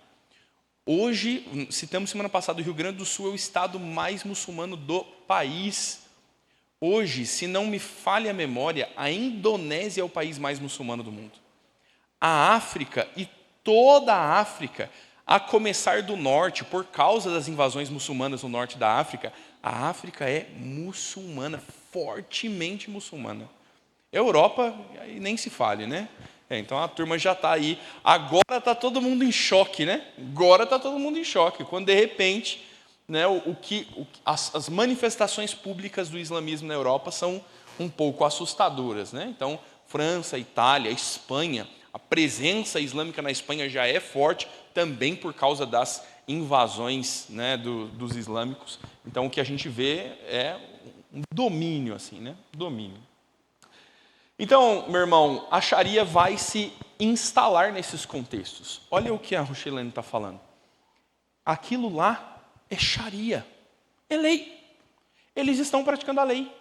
Hoje, citamos semana passada, o Rio Grande do Sul é o estado mais muçulmano do país. Hoje, se não me falha a memória, a Indonésia é o país mais muçulmano do mundo. A África e toda a África, a começar do norte, por causa das invasões muçulmanas no norte da África, a África é muçulmana, fortemente muçulmana. Europa, nem se fale, né? Então a turma já está aí. Agora está todo mundo em choque, né? Agora está todo mundo em choque. Quando, de repente, né, as manifestações públicas do islamismo na Europa são um pouco assustadoras, né? Então, França, Itália, Espanha, a presença islâmica na Espanha já é forte, também por causa das invasões, né, dos islâmicos. Então, o que a gente vê é um domínio, assim, né? Domínio. Então, meu irmão, a Sharia vai se instalar nesses contextos. Olha o que a Rochilene está falando. Aquilo lá é Sharia, é lei. Eles estão praticando a lei.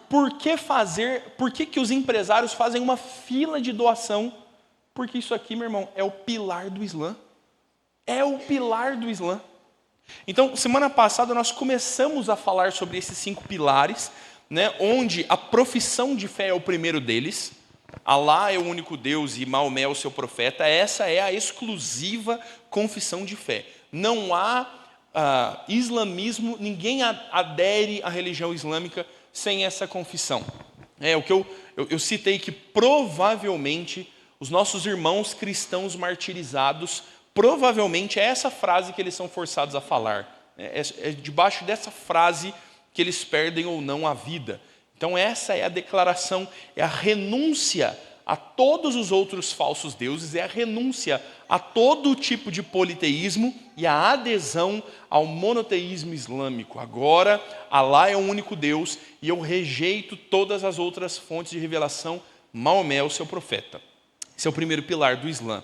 Por que os empresários fazem uma fila de doação? Porque isso aqui, meu irmão, é o pilar do Islã. É o pilar do Islã. Então, semana passada nós começamos a falar sobre esses 5 pilares, né, onde a profissão de fé é o primeiro deles. Alá é o único Deus e Maomé é o seu profeta. Essa é a exclusiva confissão de fé. Não há islamismo, ninguém adere à religião islâmica sem essa confissão. O que eu citei que provavelmente os nossos irmãos cristãos martirizados provavelmente é essa frase que eles são forçados a falar. É debaixo dessa frase que eles perdem ou não a vida. Então essa é a declaração, é a renúncia a todos os outros falsos deuses, é a renúncia a todo tipo de politeísmo e a adesão ao monoteísmo islâmico. Agora, Alá é o único Deus e eu rejeito todas as outras fontes de revelação. Maomé é o seu profeta. Esse é o primeiro pilar do Islã.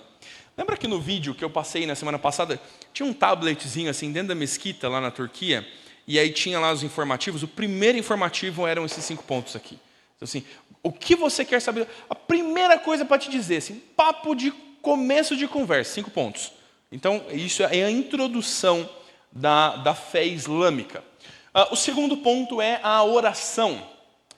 Lembra que no vídeo que eu passei na semana passada, tinha um tabletzinho assim dentro da mesquita lá na Turquia, e aí tinha lá os informativos. O primeiro informativo eram esses 5 pontos aqui. Então, assim, o que você quer saber? A primeira coisa para te dizer, assim, papo de começo de conversa, 5 pontos. Então, isso é a introdução da fé islâmica. O segundo ponto é a oração.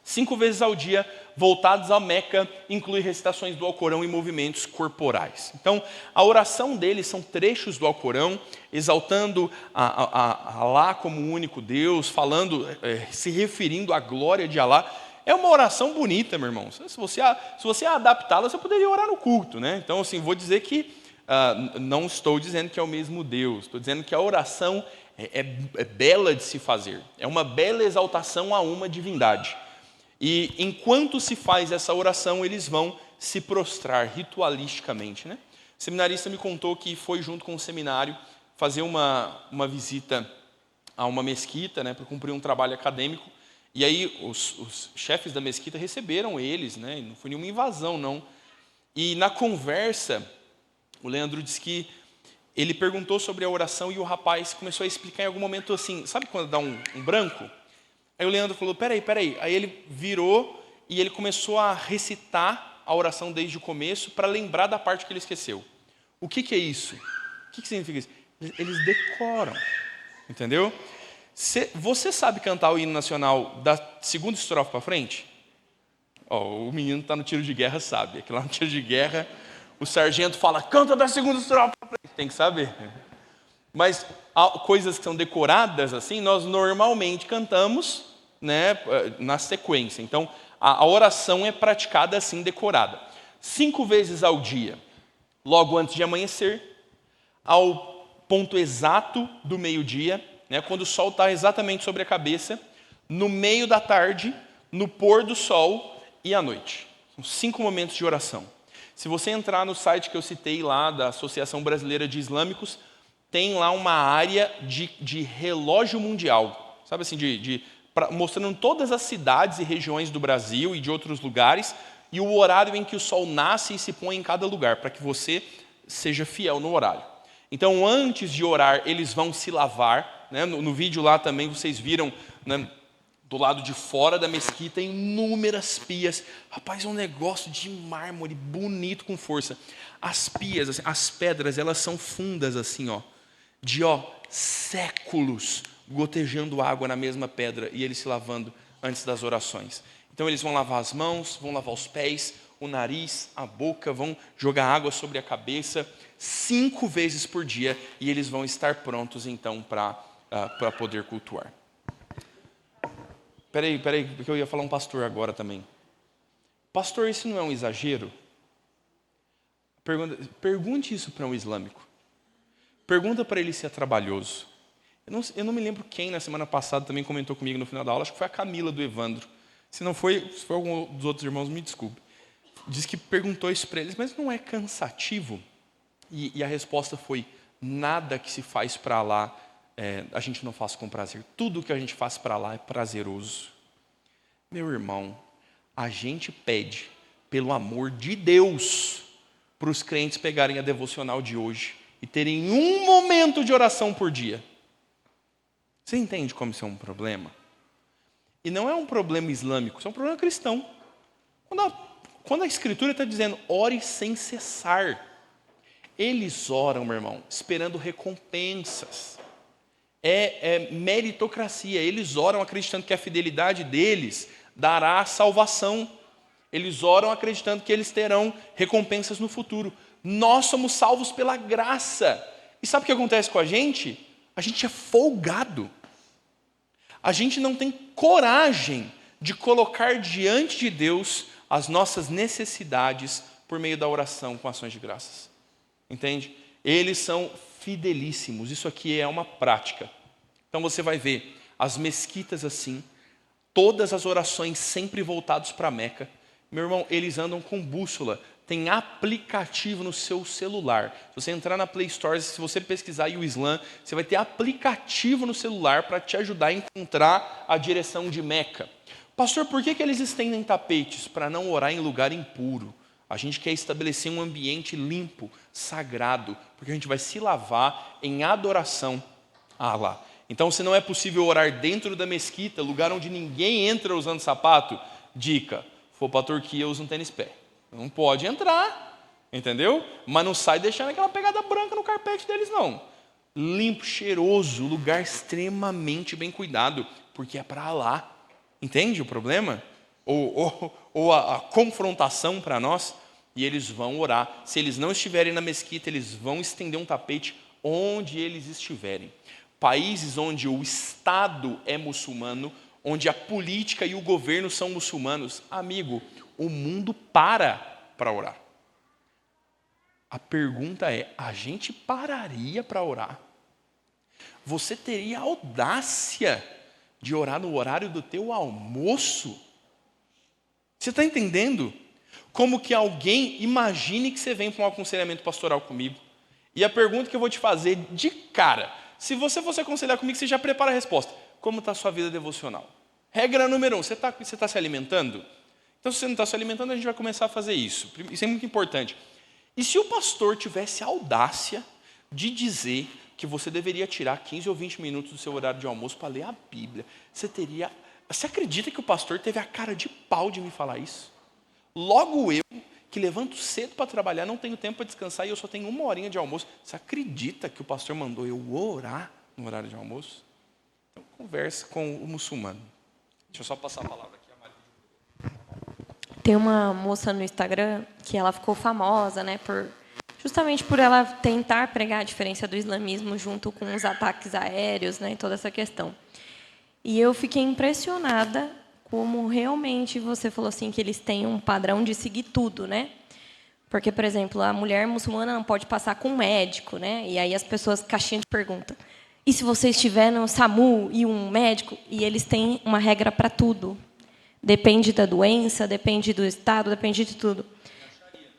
5 vezes ao dia, voltados a Meca, inclui recitações do Alcorão e movimentos corporais. Então, a oração deles são trechos do Alcorão, exaltando a Alá como o único Deus, falando, se referindo à glória de Alá. É uma oração bonita, meu irmão. Se você adaptá-la, você poderia orar no culto, né? Então, assim, vou dizer que não estou dizendo que é o mesmo Deus. Estou dizendo que a oração é bela de se fazer. É uma bela exaltação a uma divindade. E enquanto se faz essa oração, eles vão se prostrar ritualisticamente, né? O seminarista me contou que foi junto com o seminário fazer uma visita a uma mesquita, né, para cumprir um trabalho acadêmico. E aí os chefes da mesquita receberam eles, né? Não foi nenhuma invasão, não. E na conversa, o Leandro disse que ele perguntou sobre a oração e o rapaz começou a explicar em algum momento assim, sabe quando dá um branco? Aí o Leandro falou, peraí. Aí ele virou e ele começou a recitar a oração desde o começo para lembrar da parte que ele esqueceu. O que é isso? O que significa isso? Eles decoram, entendeu? Você sabe cantar o hino nacional da segunda estrofe para frente? O menino está no tiro de guerra, sabe. Aqui lá no tiro de guerra, o sargento fala, canta da segunda estrofe para frente. Tem que saber. Mas coisas que são decoradas, assim, nós normalmente cantamos, né, na sequência. Então, a oração é praticada assim, decorada. 5 vezes ao dia, logo antes de amanhecer, ao ponto exato do meio-dia, né, quando o sol está exatamente sobre a cabeça, no meio da tarde, no pôr do sol e à noite. São 5 momentos de oração. Se você entrar no site que eu citei lá, da Associação Brasileira de Islâmicos, tem lá uma área de relógio mundial, sabe assim, mostrando todas as cidades e regiões do Brasil e de outros lugares, e o horário em que o sol nasce e se põe em cada lugar, para que você seja fiel no horário. Então, antes de orar, eles vão se lavar, né? No vídeo lá também vocês viram, né, do lado de fora da mesquita, inúmeras pias. Rapaz, é um negócio de mármore, bonito, com força. As pias, assim, as pedras, elas são fundas assim, de séculos gotejando água na mesma pedra e eles se lavando antes das orações. Então eles vão lavar as mãos, vão lavar os pés, o nariz, a boca, vão jogar água sobre a cabeça 5 vezes por dia e eles vão estar prontos então para poder cultuar. Peraí, porque eu ia falar um pastor agora também. Pastor, isso não é um exagero? Pergunte isso para um islâmico. Pergunta para ele se é trabalhoso. Eu não me lembro quem na semana passada também comentou comigo no final da aula, acho que foi a Camila do Evandro. Se foi algum dos outros irmãos, me desculpe. Diz que perguntou isso para eles, mas não é cansativo? E a resposta foi, nada que se faz para lá, a gente não faz com prazer. Tudo que a gente faz para lá é prazeroso. Meu irmão, a gente pede, pelo amor de Deus, para os crentes pegarem a devocional de hoje e terem um momento de oração por dia. Você entende como isso é um problema? E não é um problema islâmico, isso é um problema cristão. Quando a Escritura está dizendo, ore sem cessar, eles oram, meu irmão, esperando recompensas. É meritocracia, eles oram acreditando que a fidelidade deles dará a salvação. Eles oram acreditando que eles terão recompensas no futuro. Nós somos salvos pela graça. E sabe o que acontece com a gente? A gente é folgado. A gente não tem coragem de colocar diante de Deus as nossas necessidades por meio da oração com ações de graças. Entende? Eles são fidelíssimos. Isso aqui é uma prática. Então você vai ver as mesquitas assim, todas as orações sempre voltadas para Meca. Meu irmão, eles andam com bússola. Tem aplicativo no seu celular. Se você entrar na Play Store, se você pesquisar o Islã, você vai ter aplicativo no celular para te ajudar a encontrar a direção de Meca. Pastor, por que eles estendem tapetes? Para não orar em lugar impuro. A gente quer estabelecer um ambiente limpo, sagrado, porque a gente vai se lavar em adoração a Allah. Então, se não é possível orar dentro da mesquita, lugar onde ninguém entra usando sapato, dica, for para a Turquia, usa um tênis pé. Não pode entrar, entendeu? Mas não sai deixando aquela pegada branca no carpete deles, não. Limpo, cheiroso, lugar extremamente bem cuidado, porque é para Allah. Entende o problema? Ou a confrontação para nós? E eles vão orar. Se eles não estiverem na mesquita, eles vão estender um tapete onde eles estiverem. Países onde o Estado é muçulmano, onde a política e o governo são muçulmanos, amigo, o mundo para orar. A pergunta é, a gente pararia para orar? Você teria audácia de orar no horário do teu almoço? Você está entendendo? Como que alguém imagine que você vem para um aconselhamento pastoral comigo, e a pergunta que eu vou te fazer de cara, se você fosse aconselhar comigo, você já prepara a resposta. Como está a sua vida devocional? Regra número 1, você está se alimentando? Então, se você não está se alimentando, a gente vai começar a fazer isso. Isso é muito importante. E se o pastor tivesse a audácia de dizer que você deveria tirar 15 ou 20 minutos do seu horário de almoço para ler a Bíblia, você acredita que o pastor teve a cara de pau de me falar isso? Logo eu, que levanto cedo para trabalhar, não tenho tempo para descansar e eu só tenho 1 horinha de almoço. Você acredita que o pastor mandou eu orar no horário de almoço? Então, converse com o muçulmano. Deixa eu só passar a palavra aqui. Tem uma moça no Instagram que ela ficou famosa, né, justamente por ela tentar pregar a diferença do islamismo junto com os ataques aéreos, né, e toda essa questão. E eu fiquei impressionada como realmente você falou assim que eles têm um padrão de seguir tudo, né? Porque, por exemplo, a mulher muçulmana não pode passar com um médico, né? E aí as pessoas caixinha de pergunta. E se você estiver no SAMU e um médico? E eles têm uma regra para tudo. Depende da doença, depende do estado, depende de tudo.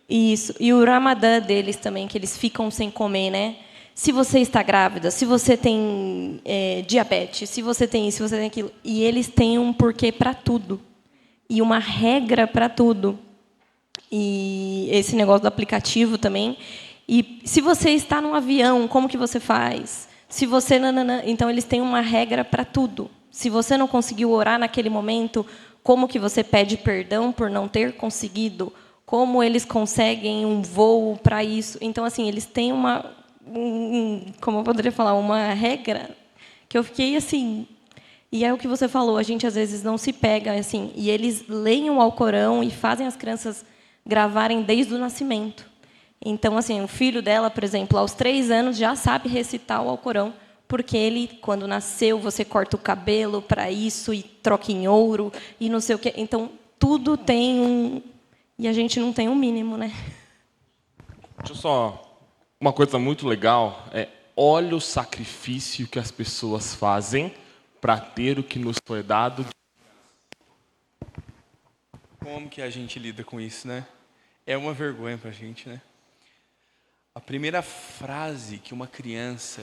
Isso. E o Ramadã deles também, que eles ficam sem comer, né? Se você está grávida, se você tem diabetes, se você tem isso, se você tem aquilo. E eles têm um porquê para tudo. E uma regra para tudo. E esse negócio do aplicativo também. E se você está num avião, como que você faz? Se você... Então, eles têm uma regra para tudo. Se você não conseguiu orar naquele momento, como que você pede perdão por não ter conseguido? Como eles conseguem um voo para isso? Então, assim, eles têm como eu poderia falar, uma regra que eu fiquei assim... E é o que você falou, a gente às vezes não se pega, assim, e eles leem o Alcorão e fazem as crianças gravarem desde o nascimento. Então, assim, o filho dela, por exemplo, aos 3 anos já sabe recitar o Alcorão, porque ele, quando nasceu, você corta o cabelo para isso e troca em ouro e não sei o quê. Então, tudo tem e a gente não tem um mínimo, né? Deixa eu só... Uma coisa muito legal é, olha o sacrifício que as pessoas fazem para ter o que nos foi dado. Como que a gente lida com isso, né? É uma vergonha para a gente, né? A primeira frase que uma criança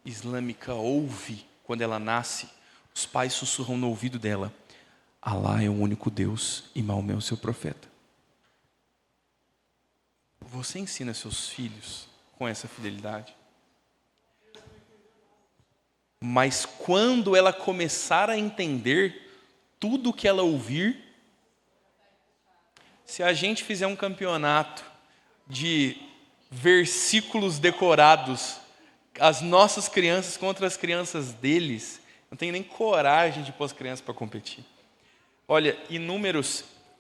islâmica ouve quando ela nasce, os pais sussurram no ouvido dela: Allah é o único Deus e Maomé é o seu profeta. Você ensina seus filhos com essa fidelidade? Mas quando ela começar a entender tudo o que ela ouvir, se a gente fizer um campeonato de versículos decorados, as nossas crianças contra as crianças deles, não tem nem coragem de pôr as crianças para competir. Olha,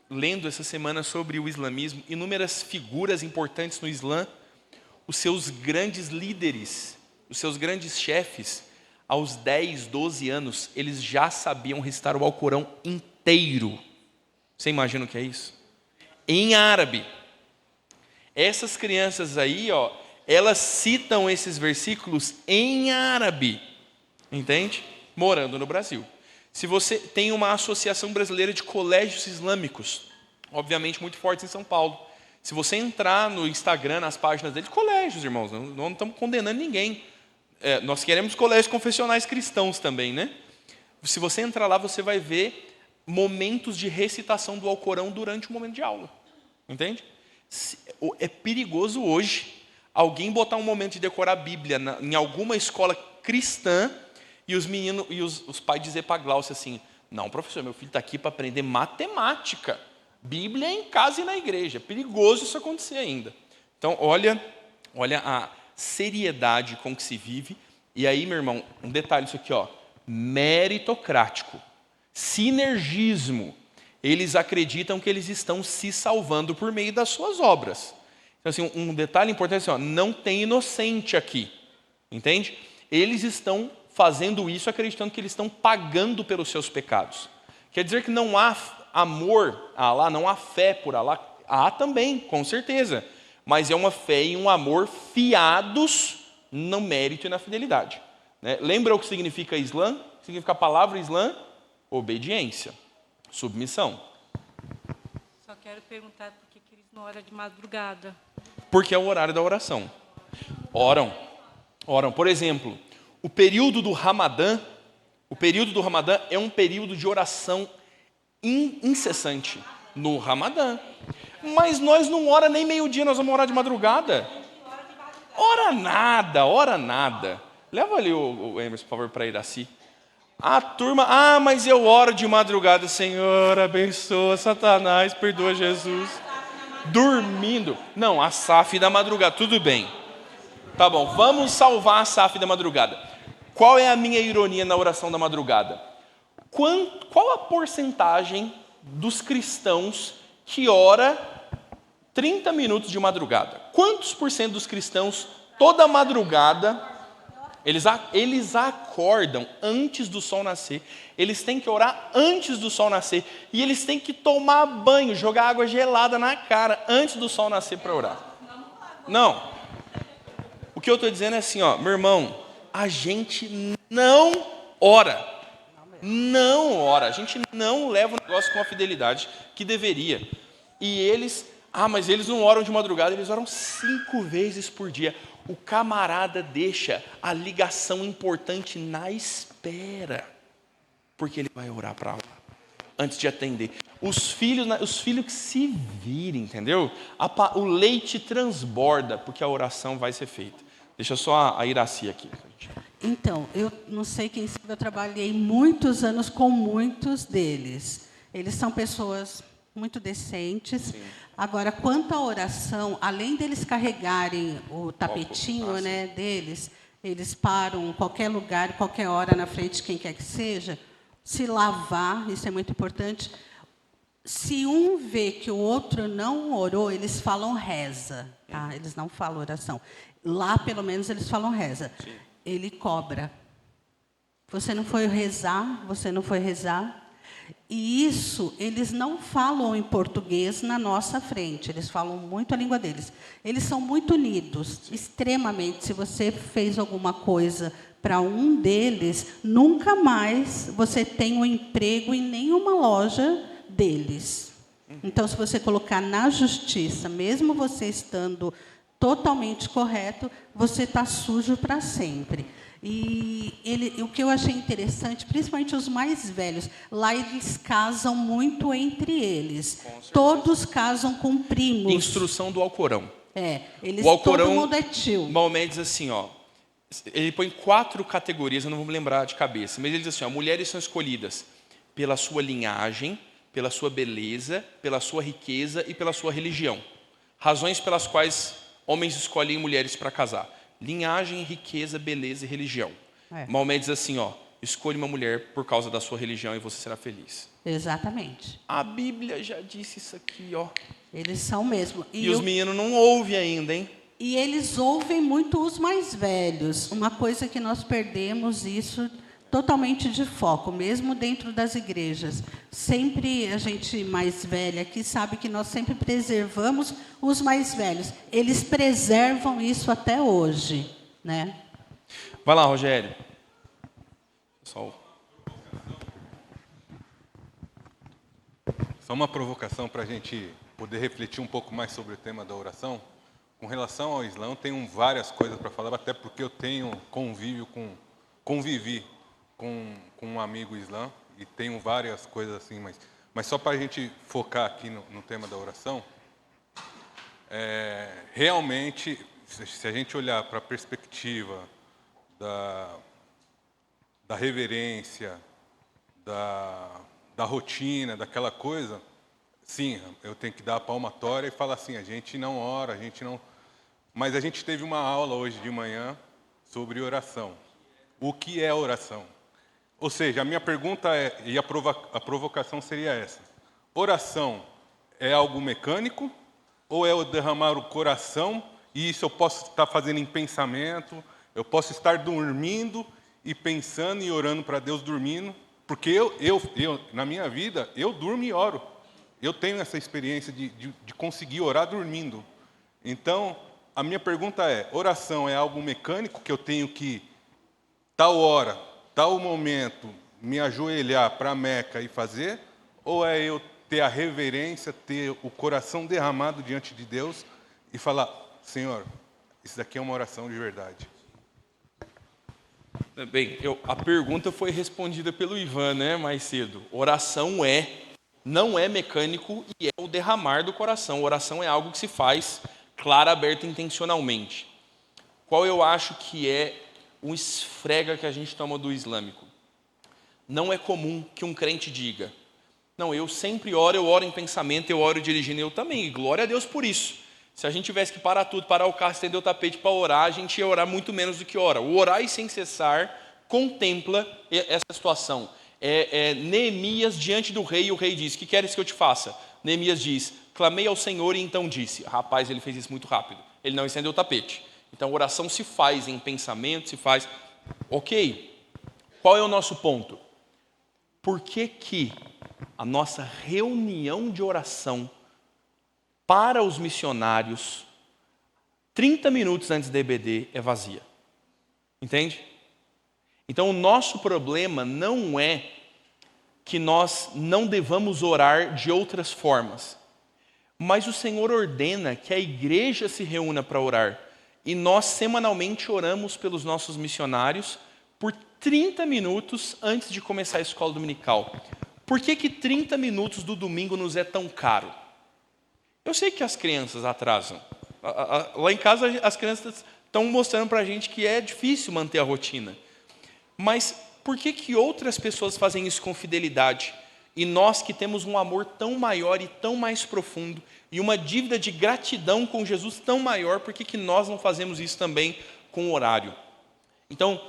lendo essa semana sobre o islamismo, inúmeras figuras importantes no Islã, os seus grandes líderes, os seus grandes chefes, aos 10, 12 anos, eles já sabiam recitar o Alcorão inteiro. Você imagina o que é isso? Em árabe. Essas crianças aí, elas citam esses versículos em árabe, entende? Morando no Brasil. Se você tem uma associação brasileira de colégios islâmicos, obviamente muito fortes em São Paulo. Se você entrar no Instagram, nas páginas deles, colégios, irmãos, não estamos condenando ninguém. Nós queremos colégios confessionais cristãos também, né? Se você entrar lá, você vai ver momentos de recitação do Alcorão durante o momento de aula. Entende? É perigoso hoje alguém botar um momento de decorar a Bíblia em alguma escola cristã e os meninos e os pais dizer para a Glaucia assim: não, professor, meu filho está aqui para aprender matemática. Bíblia é em casa e na igreja. É perigoso isso acontecer ainda. Então, olha a seriedade com que se vive. E aí, meu irmão, um detalhe isso aqui, ó, meritocrático, sinergismo. Eles acreditam que eles estão se salvando por meio das suas obras. Então, assim, um detalhe importante é assim, ó, não tem inocente aqui, entende? Eles estão fazendo isso acreditando que eles estão pagando pelos seus pecados. Quer dizer que não há amor a Alá, não há fé por Alá. Há também, com certeza. Mas é uma fé e um amor fiados no mérito e na fidelidade. Né? Lembra o que significa Islã? O que significa a palavra Islã? Obediência, submissão. Só quero perguntar por que eles não oram de madrugada. Porque é o horário da oração. Oram. Por exemplo, o período do Ramadã é um período de oração incessante no Ramadã. Mas nós não ora nem meio-dia, nós vamos orar de madrugada. Ora nada. Leva ali o Emerson, por favor, para Iraci. A turma, mas eu oro de madrugada. Senhor, abençoa Satanás, perdoa Jesus. Dormindo. Não, a SAF da madrugada, tudo bem. Tá bom, vamos salvar a SAF da madrugada. Qual é a minha ironia na oração da madrugada? Qual a porcentagem dos cristãos que ora 30 minutos de madrugada? Quantos por cento dos cristãos, toda madrugada, eles acordam antes do sol nascer, eles têm que orar antes do sol nascer, e eles têm que tomar banho, jogar água gelada na cara antes do sol nascer para orar? Não. O que eu estou dizendo é assim, ó, meu irmão, a gente não ora. A gente não leva o negócio com a fidelidade que deveria. E eles, mas eles não oram de madrugada, eles oram 5 vezes por dia. O camarada deixa a ligação importante na espera, porque ele vai orar para lá, antes de atender. Os filhos que se virem, entendeu? O leite transborda, porque a oração vai ser feita. Deixa só a Iraci aqui. Então, eu não sei quem sabe, eu trabalhei muitos anos com muitos deles. Eles são pessoas muito decentes. Sim. Agora, quanto à oração, além deles carregarem o tapetinho deles, eles param em qualquer lugar, qualquer hora, na frente de quem quer que seja, se lavar, isso é muito importante. Se um vê que o outro não orou, eles falam reza. Tá? Eles não falam oração. Lá, pelo menos, eles falam reza. Sim. Ele cobra. Você não foi rezar, você não foi rezar. E isso, eles não falam em português na nossa frente, eles falam muito a língua deles. Eles são muito unidos, extremamente. Se você fez alguma coisa para um deles, nunca mais você tem um emprego em nenhuma loja deles. Então, se você colocar na justiça, mesmo você estando totalmente correto, você está sujo para sempre. E o que eu achei interessante, principalmente os mais velhos, lá eles casam muito entre eles. Todos casam com primos. Instrução do Alcorão. Eles, o Alcorão, todo mundo é tio. Maomé diz assim, ó, ele põe 4 categorias, eu não vou me lembrar de cabeça, mas ele diz assim, ó, mulheres são escolhidas pela sua linhagem, pela sua beleza, pela sua riqueza e pela sua religião. Razões pelas quais homens escolhem mulheres para casar. Linhagem, riqueza, beleza e religião. Maomé diz assim, ó, escolha uma mulher por causa da sua religião e você será feliz. Exatamente. A Bíblia já disse isso aqui, ó. Eles são mesmo. E os meninos não ouvem ainda, hein? E eles ouvem muito os mais velhos. Uma coisa que nós perdemos isso totalmente de foco, mesmo dentro das igrejas. Sempre a gente mais velha aqui sabe que nós sempre preservamos os mais velhos. Eles preservam isso até hoje, né? Vai lá, Rogério. Só uma provocação para a gente poder refletir um pouco mais sobre o tema da oração. Com relação ao Islã, eu tenho várias coisas para falar, até porque eu tenho convivi com um amigo islã e tenho várias coisas assim, mas só para a gente focar aqui no tema da oração, realmente, se a gente olhar para a perspectiva da reverência, da rotina, daquela coisa, sim, eu tenho que dar a palmatória e falar assim, a gente não ora, a gente não... Mas a gente teve uma aula hoje de manhã sobre oração. O que é oração? Ou seja, a minha pergunta e a provocação seria essa. Oração é algo mecânico ou é o derramar o coração, e isso eu posso estar fazendo em pensamento, eu posso estar dormindo e pensando e orando para Deus dormindo, porque eu na minha vida, eu durmo e oro. Eu tenho essa experiência de conseguir orar dormindo. Então, a minha pergunta é, oração é algo mecânico que eu tenho que, tal hora, tal momento, me ajoelhar para a Meca e fazer? Ou é eu ter a reverência, ter o coração derramado diante de Deus e falar, Senhor, isso daqui é uma oração de verdade? Bem, a pergunta foi respondida pelo Ivan, né, mais cedo. Oração não é mecânico e é o derramar do coração. Oração é algo que se faz clara, aberta intencionalmente. Qual eu acho que é o esfrega que a gente toma do islâmico? Não é comum que um crente diga, não, eu sempre oro, eu oro em pensamento, eu oro dirigindo, eu também, e glória a Deus por isso. Se a gente tivesse que parar tudo, parar o carro, estender o tapete para orar, a gente ia orar muito menos do que ora. O orar e sem cessar contempla essa situação. Neemias diante do rei, e o rei diz, que queres que eu te faça? Neemias diz, clamei ao Senhor e então disse. Rapaz, ele fez isso muito rápido. Ele não estendeu o tapete. Então, oração se faz em pensamento, se faz... Ok, qual é o nosso ponto? Por que a nossa reunião de oração para os missionários, 30 minutos antes da EBD, é vazia? Entende? Então, o nosso problema não é que nós não devamos orar de outras formas, mas o Senhor ordena que a igreja se reúna para orar. E nós semanalmente oramos pelos nossos missionários por 30 minutos antes de começar a escola dominical. Por que 30 minutos do domingo nos é tão caro? Eu sei que as crianças atrasam. Lá em casa as crianças estão mostrando para a gente que é difícil manter a rotina. Mas por que outras pessoas fazem isso com fidelidade? E nós que temos um amor tão maior e tão mais profundo, e uma dívida de gratidão com Jesus tão maior, por que nós não fazemos isso também com o horário? Então,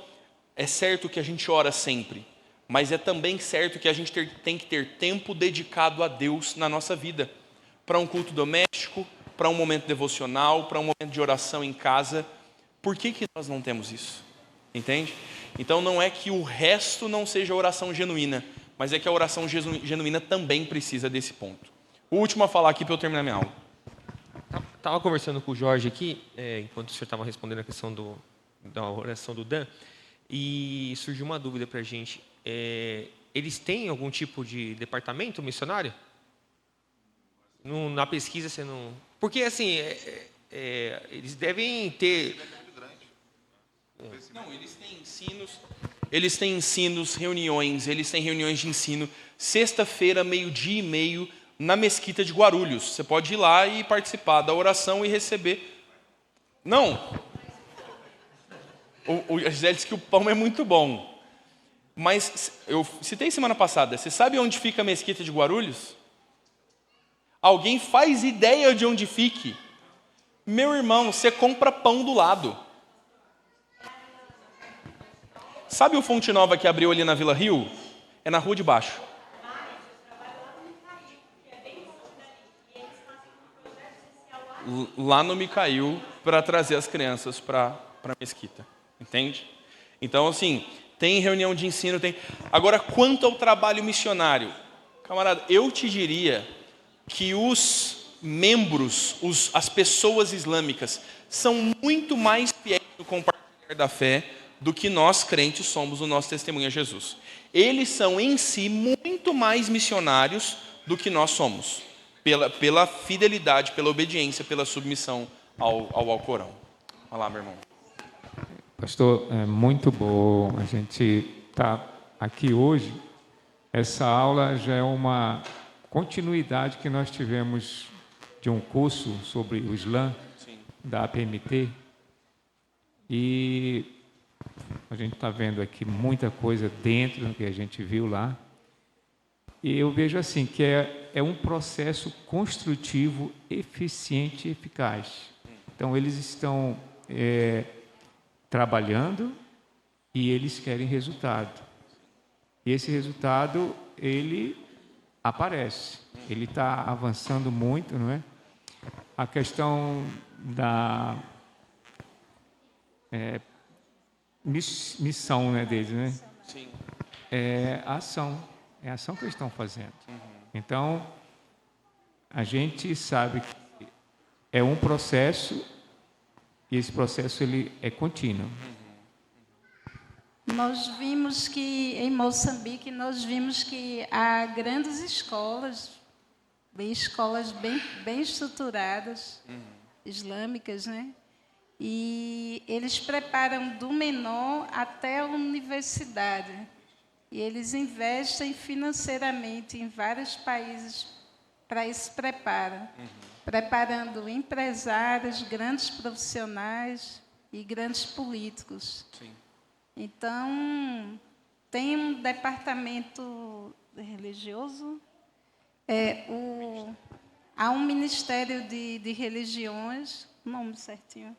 é certo que a gente ora sempre, mas é também certo que a gente tem que ter tempo dedicado a Deus na nossa vida. Para um culto doméstico, para um momento devocional, para um momento de oração em casa. Por que nós não temos isso? Entende? Então não é que o resto não seja oração genuína, mas é que a oração genuína também precisa desse ponto. O último a falar aqui para eu terminar minha aula. Estava conversando com o Jorge aqui, enquanto o senhor estava respondendo a questão da oração do Dan, e surgiu uma dúvida para a gente. Eles têm algum tipo de departamento missionário? Na pesquisa você não... Porque, assim, eles devem ter... Não, eles têm ensinos, reuniões, eles têm reuniões de ensino. Sexta-feira, 12:30, na Mesquita de Guarulhos. Você pode ir lá e participar da oração e receber. Não. O Gisele disse que o pão é muito bom. Mas eu citei semana passada, você sabe onde fica a Mesquita de Guarulhos? Alguém faz ideia de onde fique? Meu irmão, você compra pão do lado. Sabe o Fonte Nova que abriu ali na Vila Rio? É na rua de baixo. Lá no Micail, para trazer as crianças para a mesquita. Entende? Então, assim, tem reunião de ensino, tem. Agora, quanto ao trabalho missionário, camarada, eu te diria que os membros, as pessoas islâmicas, são muito mais fiéis no compartilhar da fé do que nós crentes somos no nosso testemunho a Jesus. Eles são em si muito mais missionários do que nós somos, pela fidelidade, pela obediência, pela submissão ao Alcorão. Olha lá, meu irmão. Pastor, é muito bom a gente estar aqui hoje. Essa aula já é uma continuidade que nós tivemos de um curso sobre o Islã, sim, da APMT. E a gente está vendo aqui muita coisa dentro do que a gente viu lá. E eu vejo assim, que é um processo construtivo, eficiente e eficaz. Então, eles estão trabalhando e eles querem resultado. E esse resultado, ele aparece. Ele está avançando muito, não é? A questão da missão, né, deles, né? Sim. É a ação que eles estão fazendo. Então, a gente sabe que é um processo e esse processo ele é contínuo. Nós vimos que em Moçambique há grandes escolas bem estruturadas, islâmicas, né? E eles preparam do menor até a universidade. E eles investem financeiramente em vários países para esse preparo, preparando empresários, grandes profissionais e grandes políticos. Sim. Então, tem um departamento religioso, há um Ministério de Religiões, nome certinho,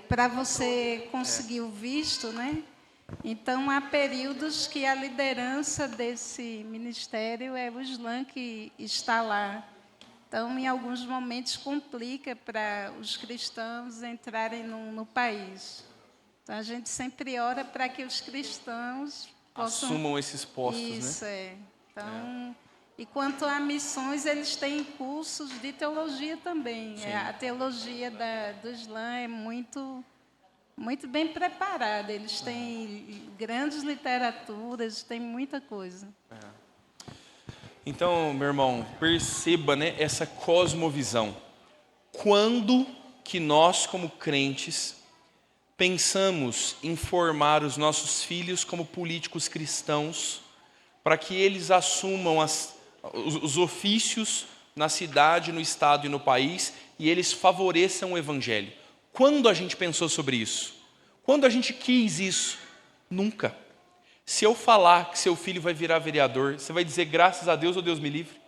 para você conseguir o visto, né? Então, há períodos que a liderança desse ministério é o Islã que está lá. Então, em alguns momentos, complica para os cristãos entrarem no país. Então, a gente sempre ora para que os cristãos possam... assumam esses postos, isso, né? Então, e quanto a missões, eles têm cursos de teologia também. A teologia do Islã é muito bem preparada. Eles têm grandes literaturas, têm muita coisa. Então, meu irmão, perceba, né, essa cosmovisão. Quando que nós, como crentes, pensamos em formar os nossos filhos como políticos cristãos para que eles assumam os ofícios na cidade, no estado e no país e eles favoreçam o evangelho? Quando a gente pensou sobre isso? Quando a gente quis isso? Nunca. Se eu falar que seu filho vai virar vereador, você vai dizer graças a Deus ou Deus me livre?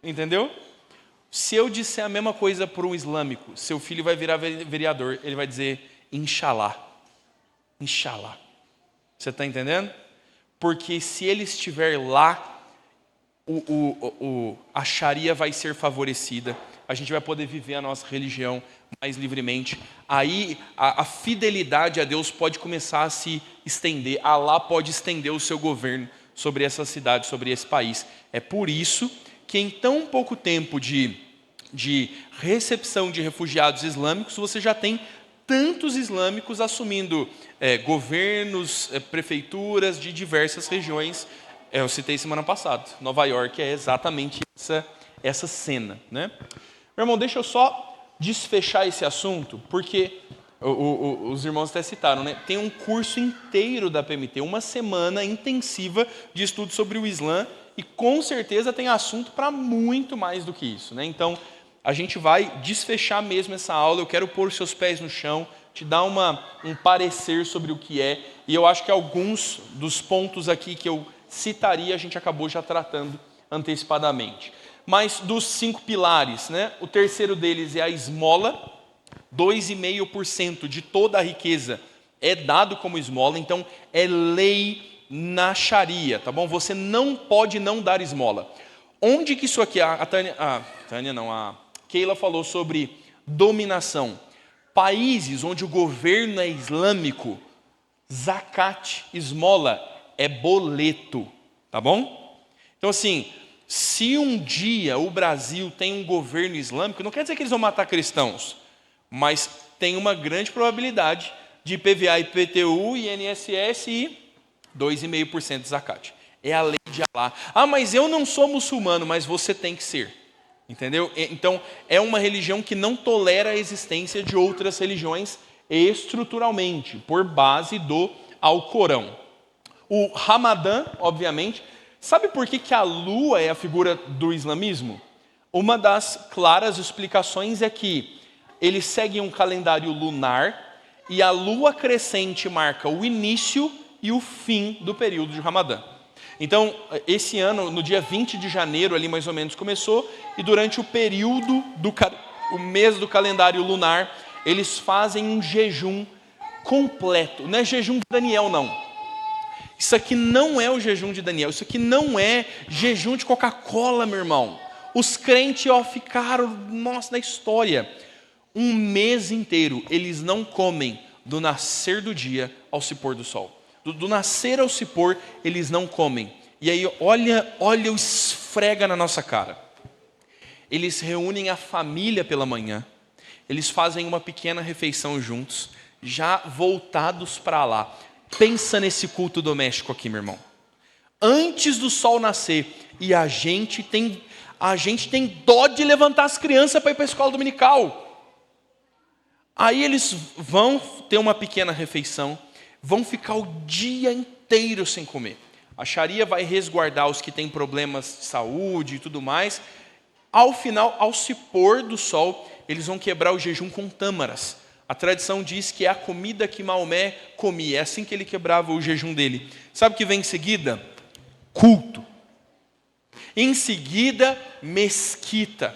Entendeu? Se eu disser a mesma coisa para um islâmico, seu filho vai virar vereador, ele vai dizer Inshallah. Inshallah. Você está entendendo? Porque se ele estiver lá, a Sharia vai ser favorecida. A gente vai poder viver a nossa religião mais livremente. Aí a fidelidade a Deus pode começar a se estender. Allah pode estender o seu governo sobre essa cidade, sobre esse país. É por isso que em tão pouco tempo de recepção de refugiados islâmicos, você já tem tantos islâmicos assumindo governos, prefeituras de diversas regiões. Eu citei semana passada. Nova York é exatamente essa cena, né? Meu irmão, deixa eu só desfechar esse assunto, porque os irmãos até citaram, né? Tem um curso inteiro da PMT, uma semana intensiva de estudo sobre o Islã, e com certeza tem assunto para muito mais do que isso, né? Então, a gente vai desfechar mesmo essa aula. Eu quero pôr os seus pés no chão, te dar um parecer sobre o que é, e eu acho que alguns dos pontos aqui que eu citaria, a gente acabou já tratando antecipadamente. Mas dos 5 pilares, né? O terceiro deles é a esmola. 2,5% de toda a riqueza é dado como esmola, então é lei na Sharia, tá bom? Você não pode não dar esmola. Onde que isso aqui... A Keila falou sobre dominação. Países onde o governo é islâmico, Zakat, esmola, é boleto, tá bom? Então assim, se um dia o Brasil tem um governo islâmico, não quer dizer que eles vão matar cristãos, mas tem uma grande probabilidade de IPVA, IPTU, INSS e 2,5% de zakat. É a lei de Alá. Ah, mas eu não sou muçulmano, mas você tem que ser. Entendeu? Então, é uma religião que não tolera a existência de outras religiões estruturalmente, por base do Alcorão. O Ramadã, obviamente, sabe por que a lua é a figura do islamismo? Uma das claras explicações é que eles seguem um calendário lunar e a lua crescente marca o início e o fim do período de Ramadã. Então, esse ano, no dia 20 de janeiro, ali mais ou menos começou, e durante o período, o mês do calendário lunar, eles fazem um jejum completo. Não é jejum de Daniel, não. Isso aqui não é o jejum de Daniel, isso aqui não é jejum de Coca-Cola, meu irmão. Os crentes ficaram, nossa, na história. Um mês inteiro, eles não comem do nascer do dia ao se pôr do sol. Do nascer ao se pôr, eles não comem. E aí, olha o esfrega na nossa cara. Eles reúnem a família pela manhã. Eles fazem uma pequena refeição juntos, já voltados para lá. Pensa nesse culto doméstico aqui, meu irmão. Antes do sol nascer, e a gente tem dó de levantar as crianças para ir para a escola dominical. Aí eles vão ter uma pequena refeição, vão ficar o dia inteiro sem comer. A Sharia vai resguardar os que têm problemas de saúde e tudo mais. Ao final, ao se pôr do sol, eles vão quebrar o jejum com tâmaras. A tradição diz que é a comida que Maomé comia. É assim que ele quebrava o jejum dele. Sabe o que vem em seguida? Culto. Em seguida, mesquita,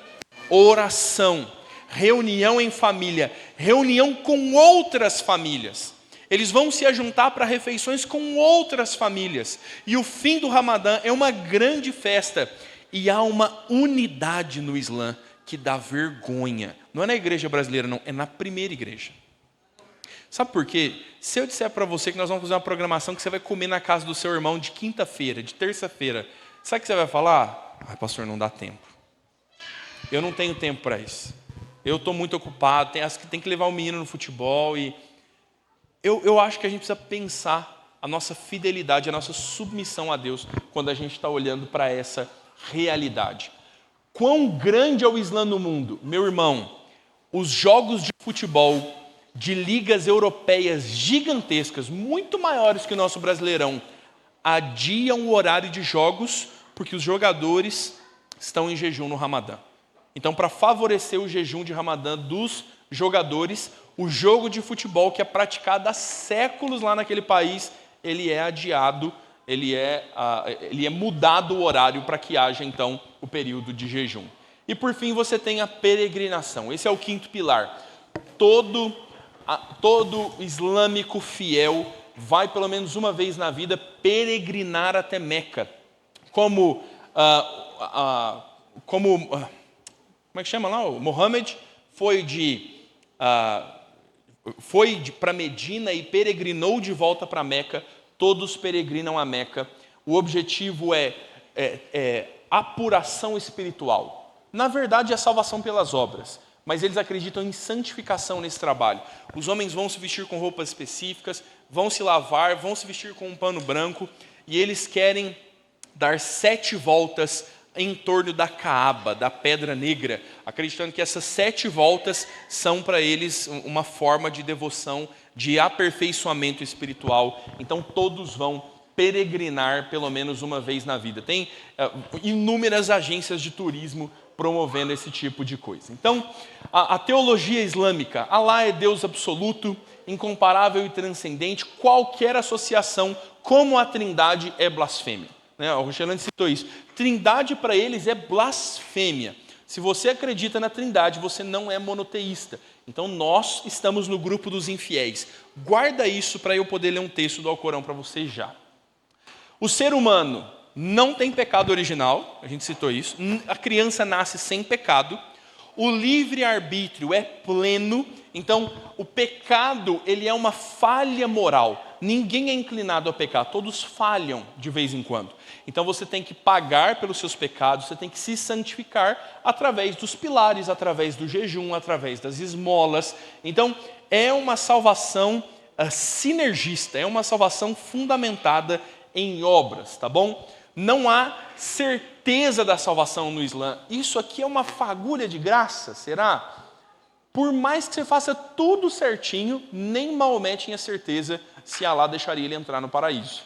oração, reunião em família, reunião com outras famílias. Eles vão se ajuntar para refeições com outras famílias. E o fim do Ramadã é uma grande festa. E há uma unidade no Islã que dá vergonha. Não é na igreja brasileira, não. É na primeira igreja. Sabe por quê? Se eu disser para você que nós vamos fazer uma programação que você vai comer na casa do seu irmão de quinta-feira, de terça-feira, sabe o que você vai falar? Ah, pastor, não dá tempo. Eu não tenho tempo para isso. Eu estou muito ocupado, tem que levar o menino no futebol e... Eu acho que a gente precisa pensar a nossa fidelidade, a nossa submissão a Deus quando a gente está olhando para essa realidade. Quão grande é o Islã no mundo? Meu irmão, os jogos de futebol de ligas europeias gigantescas, muito maiores que o nosso Brasileirão, adiam o horário de jogos porque os jogadores estão em jejum no Ramadã. Então, para favorecer o jejum de Ramadã dos jogadores, o jogo de futebol que é praticado há séculos lá naquele país, ele é adiado, ele é mudado o horário para que haja, então, o período de jejum. E, por fim, você tem a peregrinação. Esse é o quinto pilar. Todo islâmico fiel vai, pelo menos uma vez na vida, peregrinar até Meca. Como é que chama lá? O Mohammed foi para Medina e peregrinou de volta para Meca. Todos peregrinam a Meca. O objetivo é apuração espiritual. Na verdade, é salvação pelas obras, mas eles acreditam em santificação nesse trabalho. Os homens vão se vestir com roupas específicas, vão se lavar, vão se vestir com um pano branco, e eles querem dar 7 voltas em torno da Caaba, da Pedra Negra, acreditando que essas 7 voltas são para eles uma forma de devoção, de aperfeiçoamento espiritual. Então todos vão peregrinar pelo menos uma vez na vida. Tem inúmeras agências de turismo promovendo esse tipo de coisa. Então, a teologia islâmica, Alá é Deus absoluto, incomparável e transcendente. Qualquer associação como a Trindade é blasfêmia. O Rochelane citou isso. Trindade para eles é blasfêmia. Se você acredita na Trindade, você não é monoteísta. Então nós estamos no grupo dos infiéis. Guarda isso para eu poder ler um texto do Alcorão para você já. O ser humano não tem pecado original, a gente citou isso. A criança nasce sem pecado. O livre-arbítrio é pleno. Então o pecado ele é uma falha moral. ninguém é inclinado a pecar, todos falham de vez em quando. Então você tem que pagar pelos seus pecados, você tem que se santificar através dos pilares, através do jejum, através das esmolas. Então é uma salvação sinergista, é uma salvação fundamentada em obras, tá bom? Não há certeza da salvação no Islã. Isso aqui é uma fagulha de graça, será? Por mais que você faça tudo certinho, nem Maomé tinha certeza se Alá deixaria ele entrar no paraíso.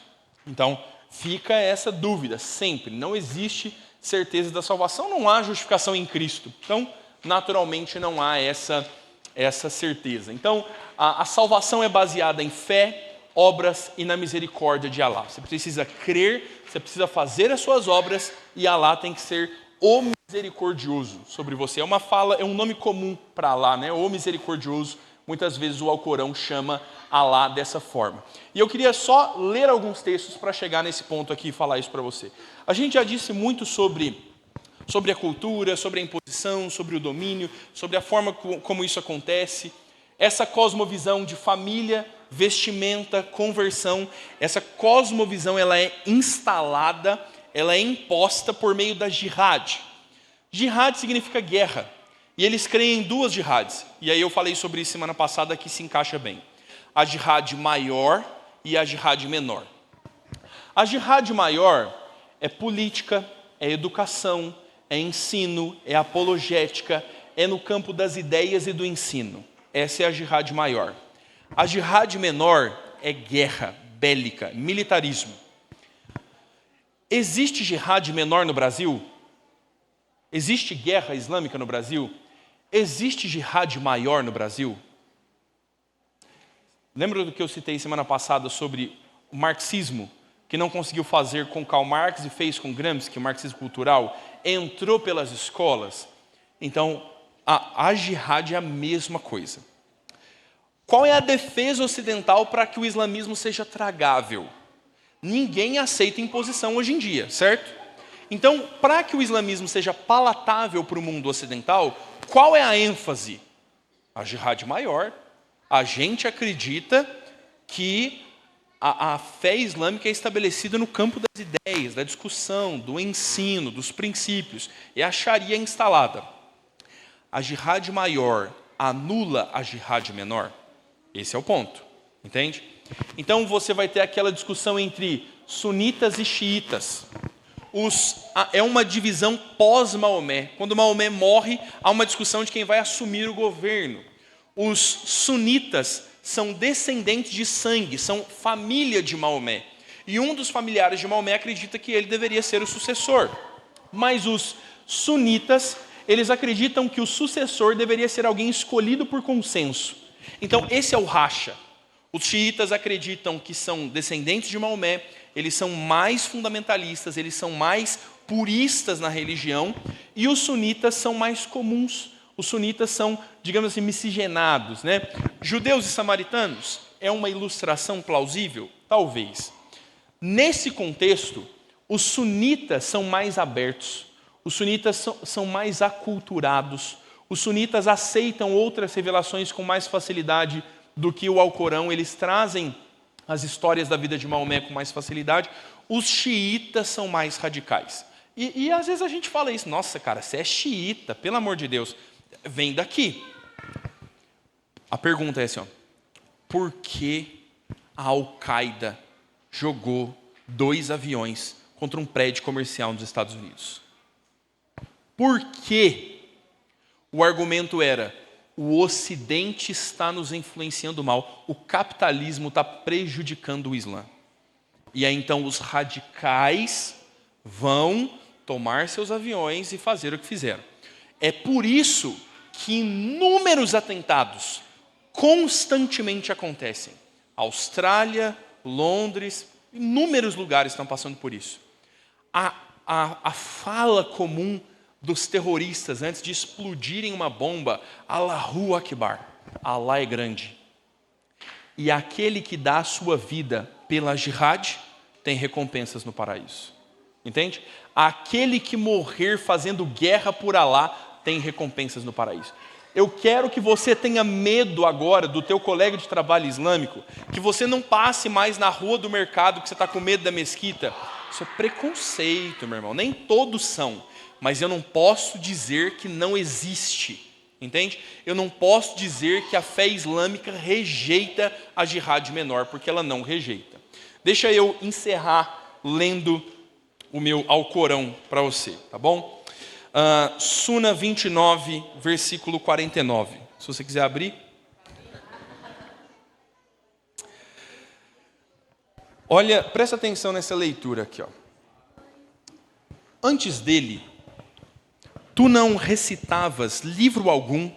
Então, fica essa dúvida, sempre. Não existe certeza da salvação, não há justificação em Cristo. Então, naturalmente, não há essa certeza. Então, a salvação é baseada em fé, obras e na misericórdia de Alá. Você precisa crer, você precisa fazer as suas obras e Alá tem que ser o misericordioso sobre você. É um nome comum para Alá, né? O misericordioso. Muitas vezes o Alcorão chama Alá dessa forma. E eu queria só ler alguns textos para chegar nesse ponto aqui e falar isso para você. A gente já disse muito sobre a cultura, sobre a imposição, sobre o domínio, sobre a forma como isso acontece. Essa cosmovisão de família, vestimenta, conversão, essa cosmovisão ela é instalada, ela é imposta por meio da jihad. Jihad significa guerra. E eles creem em duas jihads. E aí eu falei sobre isso semana passada, que se encaixa bem. A jihad maior e a jihad menor. A jihad maior é política, é educação, é ensino, é apologética, é no campo das ideias e do ensino. Essa é a jihad maior. A jihad menor é guerra, bélica, militarismo. Existe jihad menor no Brasil? Existe guerra islâmica no Brasil? Existe jihad maior no Brasil? Lembra do que eu citei semana passada sobre o marxismo, que não conseguiu fazer com Karl Marx e fez com Gramsci, o marxismo cultural, entrou pelas escolas? Então, a jihad é a mesma coisa. Qual é a defesa ocidental para que o islamismo seja tragável? Ninguém aceita imposição hoje em dia, certo? Então, para que o islamismo seja palatável para o mundo ocidental, qual é a ênfase? A jihad maior. A gente acredita que a fé islâmica é estabelecida no campo das ideias, da discussão, do ensino, dos princípios. É a Sharia instalada. A jihad maior anula a jihad menor? Esse é o ponto, entende? Então você vai ter aquela discussão entre sunitas e xiitas. É uma divisão pós-Maomé. Quando Maomé morre, há uma discussão de quem vai assumir o governo. Os sunitas são descendentes de sangue, são família de Maomé. E um dos familiares de Maomé acredita que ele deveria ser o sucessor. Mas os sunitas, eles acreditam que o sucessor deveria ser alguém escolhido por consenso. Então, esse é o racha. Os xiitas acreditam que são descendentes de Maomé, eles são mais fundamentalistas, eles são mais puristas na religião, e os sunitas são mais comuns. Os sunitas são, digamos assim, miscigenados, né? Judeus e samaritanos é uma ilustração plausível? Talvez. Nesse contexto, os sunitas são mais abertos, os sunitas são mais aculturados, os sunitas aceitam outras revelações com mais facilidade do que o Alcorão, eles trazem as histórias da vida de Maomé com mais facilidade. Os xiitas são mais radicais. E às vezes a gente fala isso, nossa cara, você é xiita, pelo amor de Deus, vem daqui. A pergunta é assim, por que a Al-Qaeda jogou 2 aviões contra um prédio comercial nos Estados Unidos? Por quê? O argumento era, o Ocidente está nos influenciando mal, o capitalismo está prejudicando o Islã. E aí então os radicais vão tomar seus aviões e fazer o que fizeram. É por isso que inúmeros atentados constantemente acontecem. Austrália, Londres, inúmeros lugares estão passando por isso. A fala comum dos terroristas antes de explodirem uma bomba, Allahu Akbar, Allah é grande. E aquele que dá a sua vida pela jihad tem recompensas no paraíso. Entende? Aquele que morrer fazendo guerra por Allah tem recompensas no paraíso. Eu quero que você tenha medo agora do teu colega de trabalho islâmico, que você não passe mais na rua do mercado que você está com medo da mesquita. Isso é preconceito, meu irmão. Nem todos são, mas eu não posso dizer que não existe, entende? Eu não posso dizer que a fé islâmica rejeita a jihad menor, porque ela não rejeita. Deixa eu encerrar lendo o meu Alcorão para você, tá bom? Suna 29, versículo 49. Se você quiser abrir. Olha, presta atenção nessa leitura aqui, ó. Antes dele, tu não recitavas livro algum,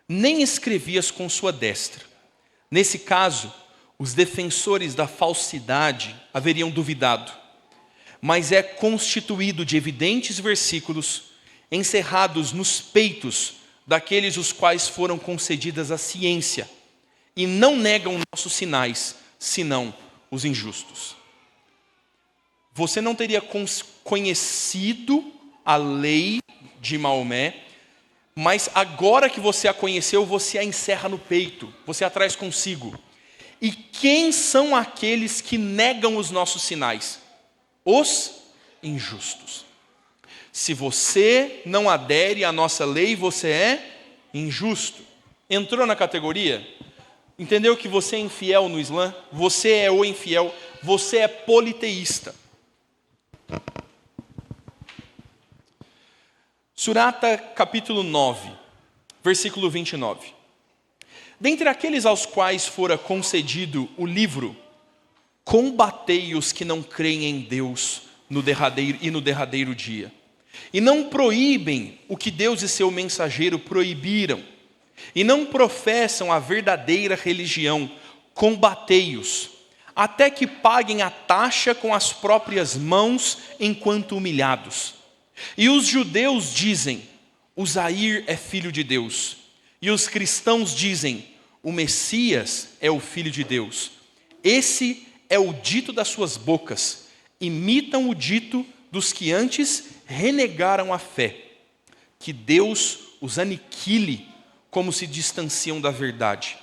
nem escrevias com sua destra. Nesse caso, os defensores da falsidade haveriam duvidado, mas é constituído de evidentes versículos encerrados nos peitos daqueles os quais foram concedidas a ciência, e não negam nossos sinais, senão os injustos. Você não teria conhecido a lei de Maomé, mas agora que você a conheceu, você a encerra no peito, você a traz consigo. E quem são aqueles que negam os nossos sinais? Os injustos. Se você não adere à nossa lei, você é injusto. Entrou na categoria? Entendeu que você é infiel no Islã? Você é o infiel, você é politeísta. Surata capítulo 9, versículo 29. Dentre aqueles aos quais fora concedido o livro, combatei os que não creem em Deus no derradeiro dia. E não proíbem o que Deus e seu mensageiro proibiram, e não professam a verdadeira religião, combatei-os, até que paguem a taxa com as próprias mãos enquanto humilhados. E os judeus dizem, Uzair é filho de Deus, e os cristãos dizem, o Messias é o filho de Deus. Esse é o dito das suas bocas, imitam o dito dos que antes renegaram a fé. Que Deus os aniquile como se distanciam da verdade.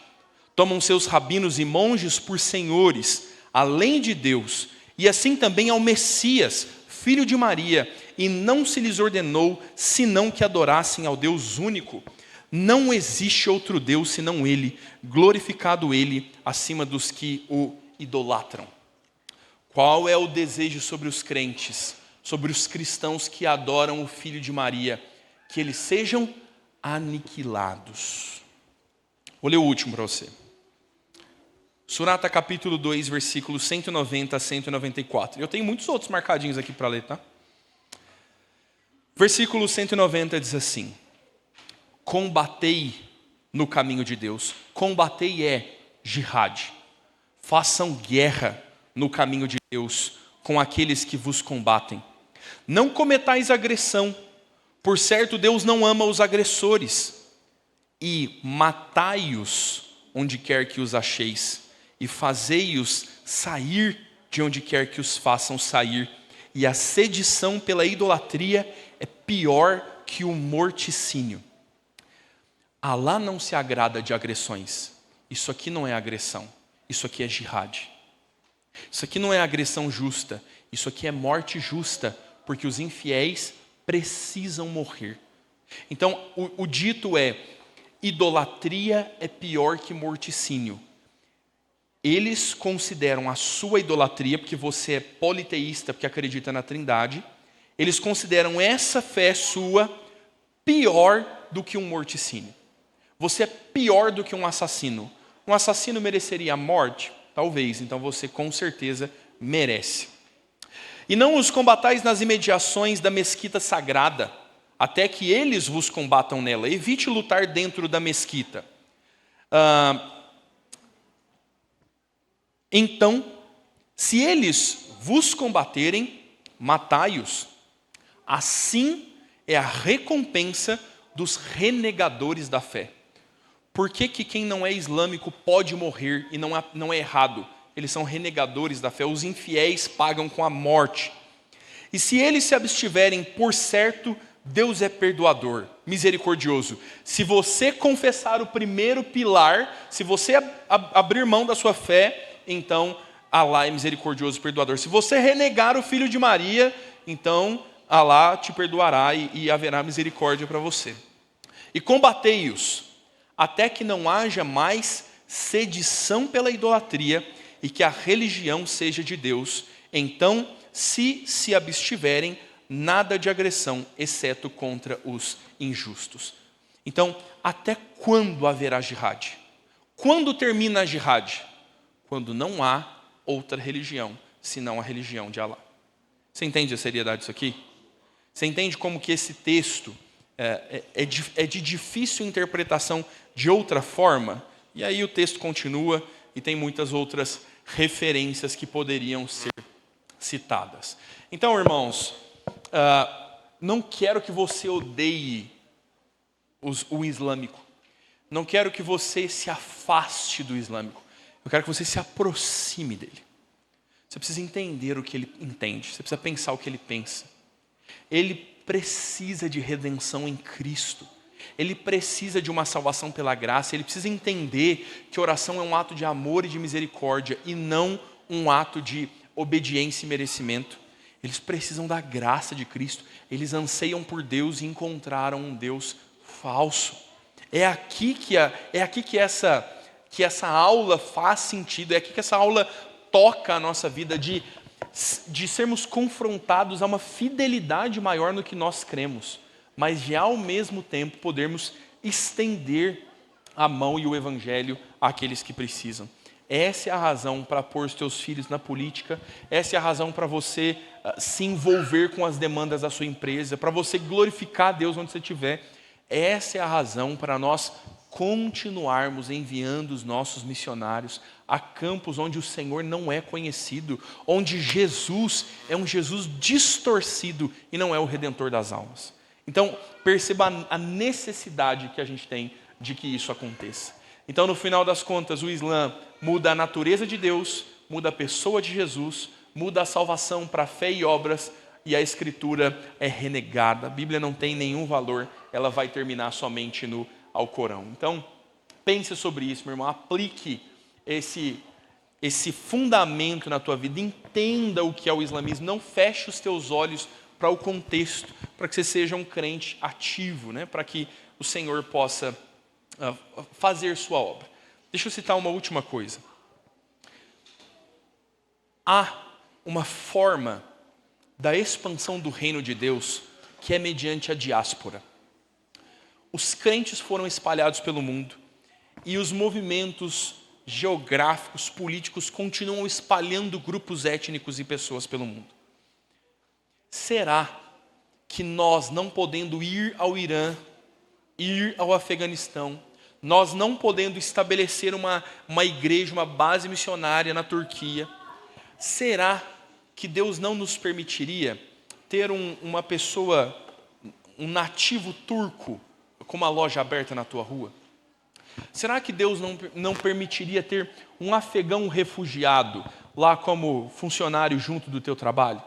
Tomam seus rabinos e monges por senhores, além de Deus, e assim também ao Messias, filho de Maria, e não se lhes ordenou, senão que adorassem ao Deus único. Não existe outro Deus senão Ele, glorificado Ele acima dos que o idolatram. Qual é o desejo sobre os crentes, sobre os cristãos que adoram o Filho de Maria? Que eles sejam aniquilados. Vou ler o último para você. Surata capítulo 2, versículos 190 a 194. Eu tenho muitos outros marcadinhos aqui para ler, tá? Versículo 190 diz assim: combatei no caminho de Deus. Combatei é jihad. Façam guerra no caminho de Deus com aqueles que vos combatem. Não cometais agressão, por certo Deus não ama os agressores. E matai-os onde quer que os acheis, e fazei-os sair de onde quer que os façam sair. E a sedição pela idolatria é pior que o morticínio. Alá não se agrada de agressões. Isso aqui não é agressão, isso aqui é jihad. Isso aqui não é agressão justa, isso aqui é morte justa, porque os infiéis precisam morrer. Então, o dito é, idolatria é pior que morticínio. Eles consideram a sua idolatria, porque você é politeísta, porque acredita na Trindade, eles consideram essa fé sua pior do que um morticínio. Você é pior do que um assassino. Um assassino mereceria a morte? Talvez, então você com certeza merece. E não os combatais nas imediações da mesquita sagrada, até que eles vos combatam nela. Evite lutar dentro da mesquita. Então, se eles vos combaterem, matai-os. Assim é a recompensa dos renegadores da fé. Por que quem não é islâmico pode morrer e não é errado? Eles são renegadores da fé, os infiéis pagam com a morte. E se eles se abstiverem, por certo, Deus é perdoador, misericordioso. Se você confessar o primeiro pilar, se você abrir mão da sua fé, então Alá é misericordioso e perdoador. Se você renegar o Filho de Maria, então Alá te perdoará e haverá misericórdia para você. E combatei-os, até que não haja mais sedição pela idolatria e que a religião seja de Deus. Então, se abstiverem, nada de agressão, exceto contra os injustos. Então, até quando haverá jihad? Quando termina a jihad? Quando não há outra religião, senão a religião de Alá. Você entende a seriedade disso aqui? Você entende como que esse texto é de difícil interpretação de outra forma? E aí o texto continua e tem muitas outras referências que poderiam ser citadas. Então, irmãos, não quero que você odeie o islâmico. Não quero que você se afaste do islâmico. Eu quero que você se aproxime dele. Você precisa entender o que ele entende. Você precisa pensar o que ele pensa. Ele precisa de redenção em Cristo. Ele precisa de uma salvação pela graça. Ele precisa entender que oração é um ato de amor e de misericórdia e não um ato de obediência e merecimento. Eles precisam da graça de Cristo. Eles anseiam por Deus e encontraram um Deus falso. É aqui que essa aula faz sentido. É aqui que essa aula toca a nossa vida de sermos confrontados a uma fidelidade maior no que nós cremos, mas de ao mesmo tempo podermos estender a mão e o evangelho àqueles que precisam. Essa é a razão para pôr os teus filhos na política, essa é a razão para você se envolver com as demandas da sua empresa, para você glorificar a Deus onde você estiver. Essa é a razão para nós continuarmos enviando os nossos missionários a campos onde o Senhor não é conhecido, onde Jesus é um Jesus distorcido e não é o Redentor das almas. Então, perceba a necessidade que a gente tem de que isso aconteça. Então, no final das contas, o Islã muda a natureza de Deus, muda a pessoa de Jesus, muda a salvação para fé e obras, e a Escritura é renegada. A Bíblia não tem nenhum valor, ela vai terminar somente no Alcorão. Então, pense sobre isso, meu irmão, aplique esse fundamento na tua vida, entenda o que é o islamismo, não feche os teus olhos para o contexto, para que você seja um crente ativo, né? Para que o Senhor possa fazer sua obra. Deixa eu citar uma última coisa. Há uma forma da expansão do reino de Deus que é mediante a diáspora. Os crentes foram espalhados pelo mundo e os movimentos geográficos, políticos continuam espalhando grupos étnicos e pessoas pelo mundo. Será que nós, não podendo ir ao Irã, ir ao Afeganistão, nós não podendo estabelecer uma igreja, uma base missionária na Turquia, será que Deus não nos permitiria ter uma pessoa, um nativo turco, com uma loja aberta na tua rua? Será que Deus não permitiria ter um afegão refugiado lá como funcionário junto do teu trabalho?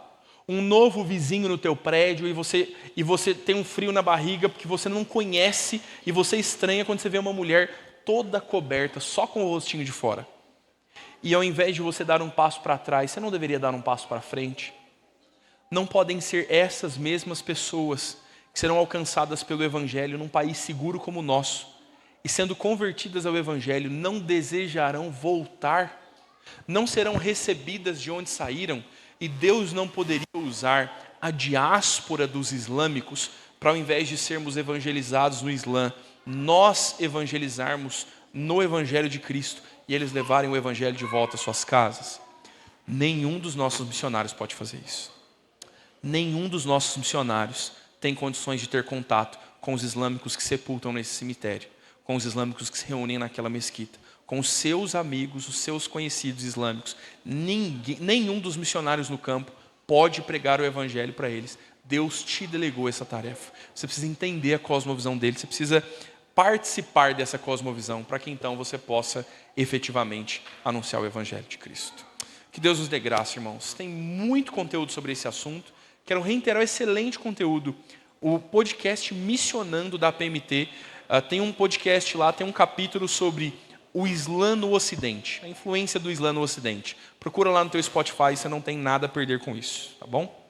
Um novo vizinho no teu prédio e você tem um frio na barriga porque você não conhece e você estranha quando você vê uma mulher toda coberta, só com o rostinho de fora. E ao invés de você dar um passo para trás, você não deveria dar um passo para frente? Não podem ser essas mesmas pessoas que serão alcançadas pelo Evangelho num país seguro como o nosso, e sendo convertidas ao Evangelho, não desejarão voltar, não serão recebidas de onde saíram, e Deus não poderia usar a diáspora dos islâmicos para, ao invés de sermos evangelizados no Islã, nós evangelizarmos no Evangelho de Cristo e eles levarem o Evangelho de volta às suas casas? Nenhum dos nossos missionários pode fazer isso. Nenhum dos nossos missionários tem condições de ter contato com os islâmicos que sepultam nesse cemitério, com os islâmicos que se reúnem naquela mesquita, com os seus amigos, os seus conhecidos islâmicos. Nenhum dos missionários no campo pode pregar o Evangelho para eles. Deus te delegou essa tarefa. Você precisa entender a cosmovisão dele, você precisa participar dessa cosmovisão para que então você possa efetivamente anunciar o Evangelho de Cristo. Que Deus nos dê graça, irmãos. Tem muito conteúdo sobre esse assunto. Quero reiterar o excelente conteúdo o podcast Missionando da PMT. Tem um podcast lá, tem um capítulo sobre o Islã no Ocidente, a influência do Islã no Ocidente. Procura lá no teu Spotify, você não tem nada a perder com isso, tá bom?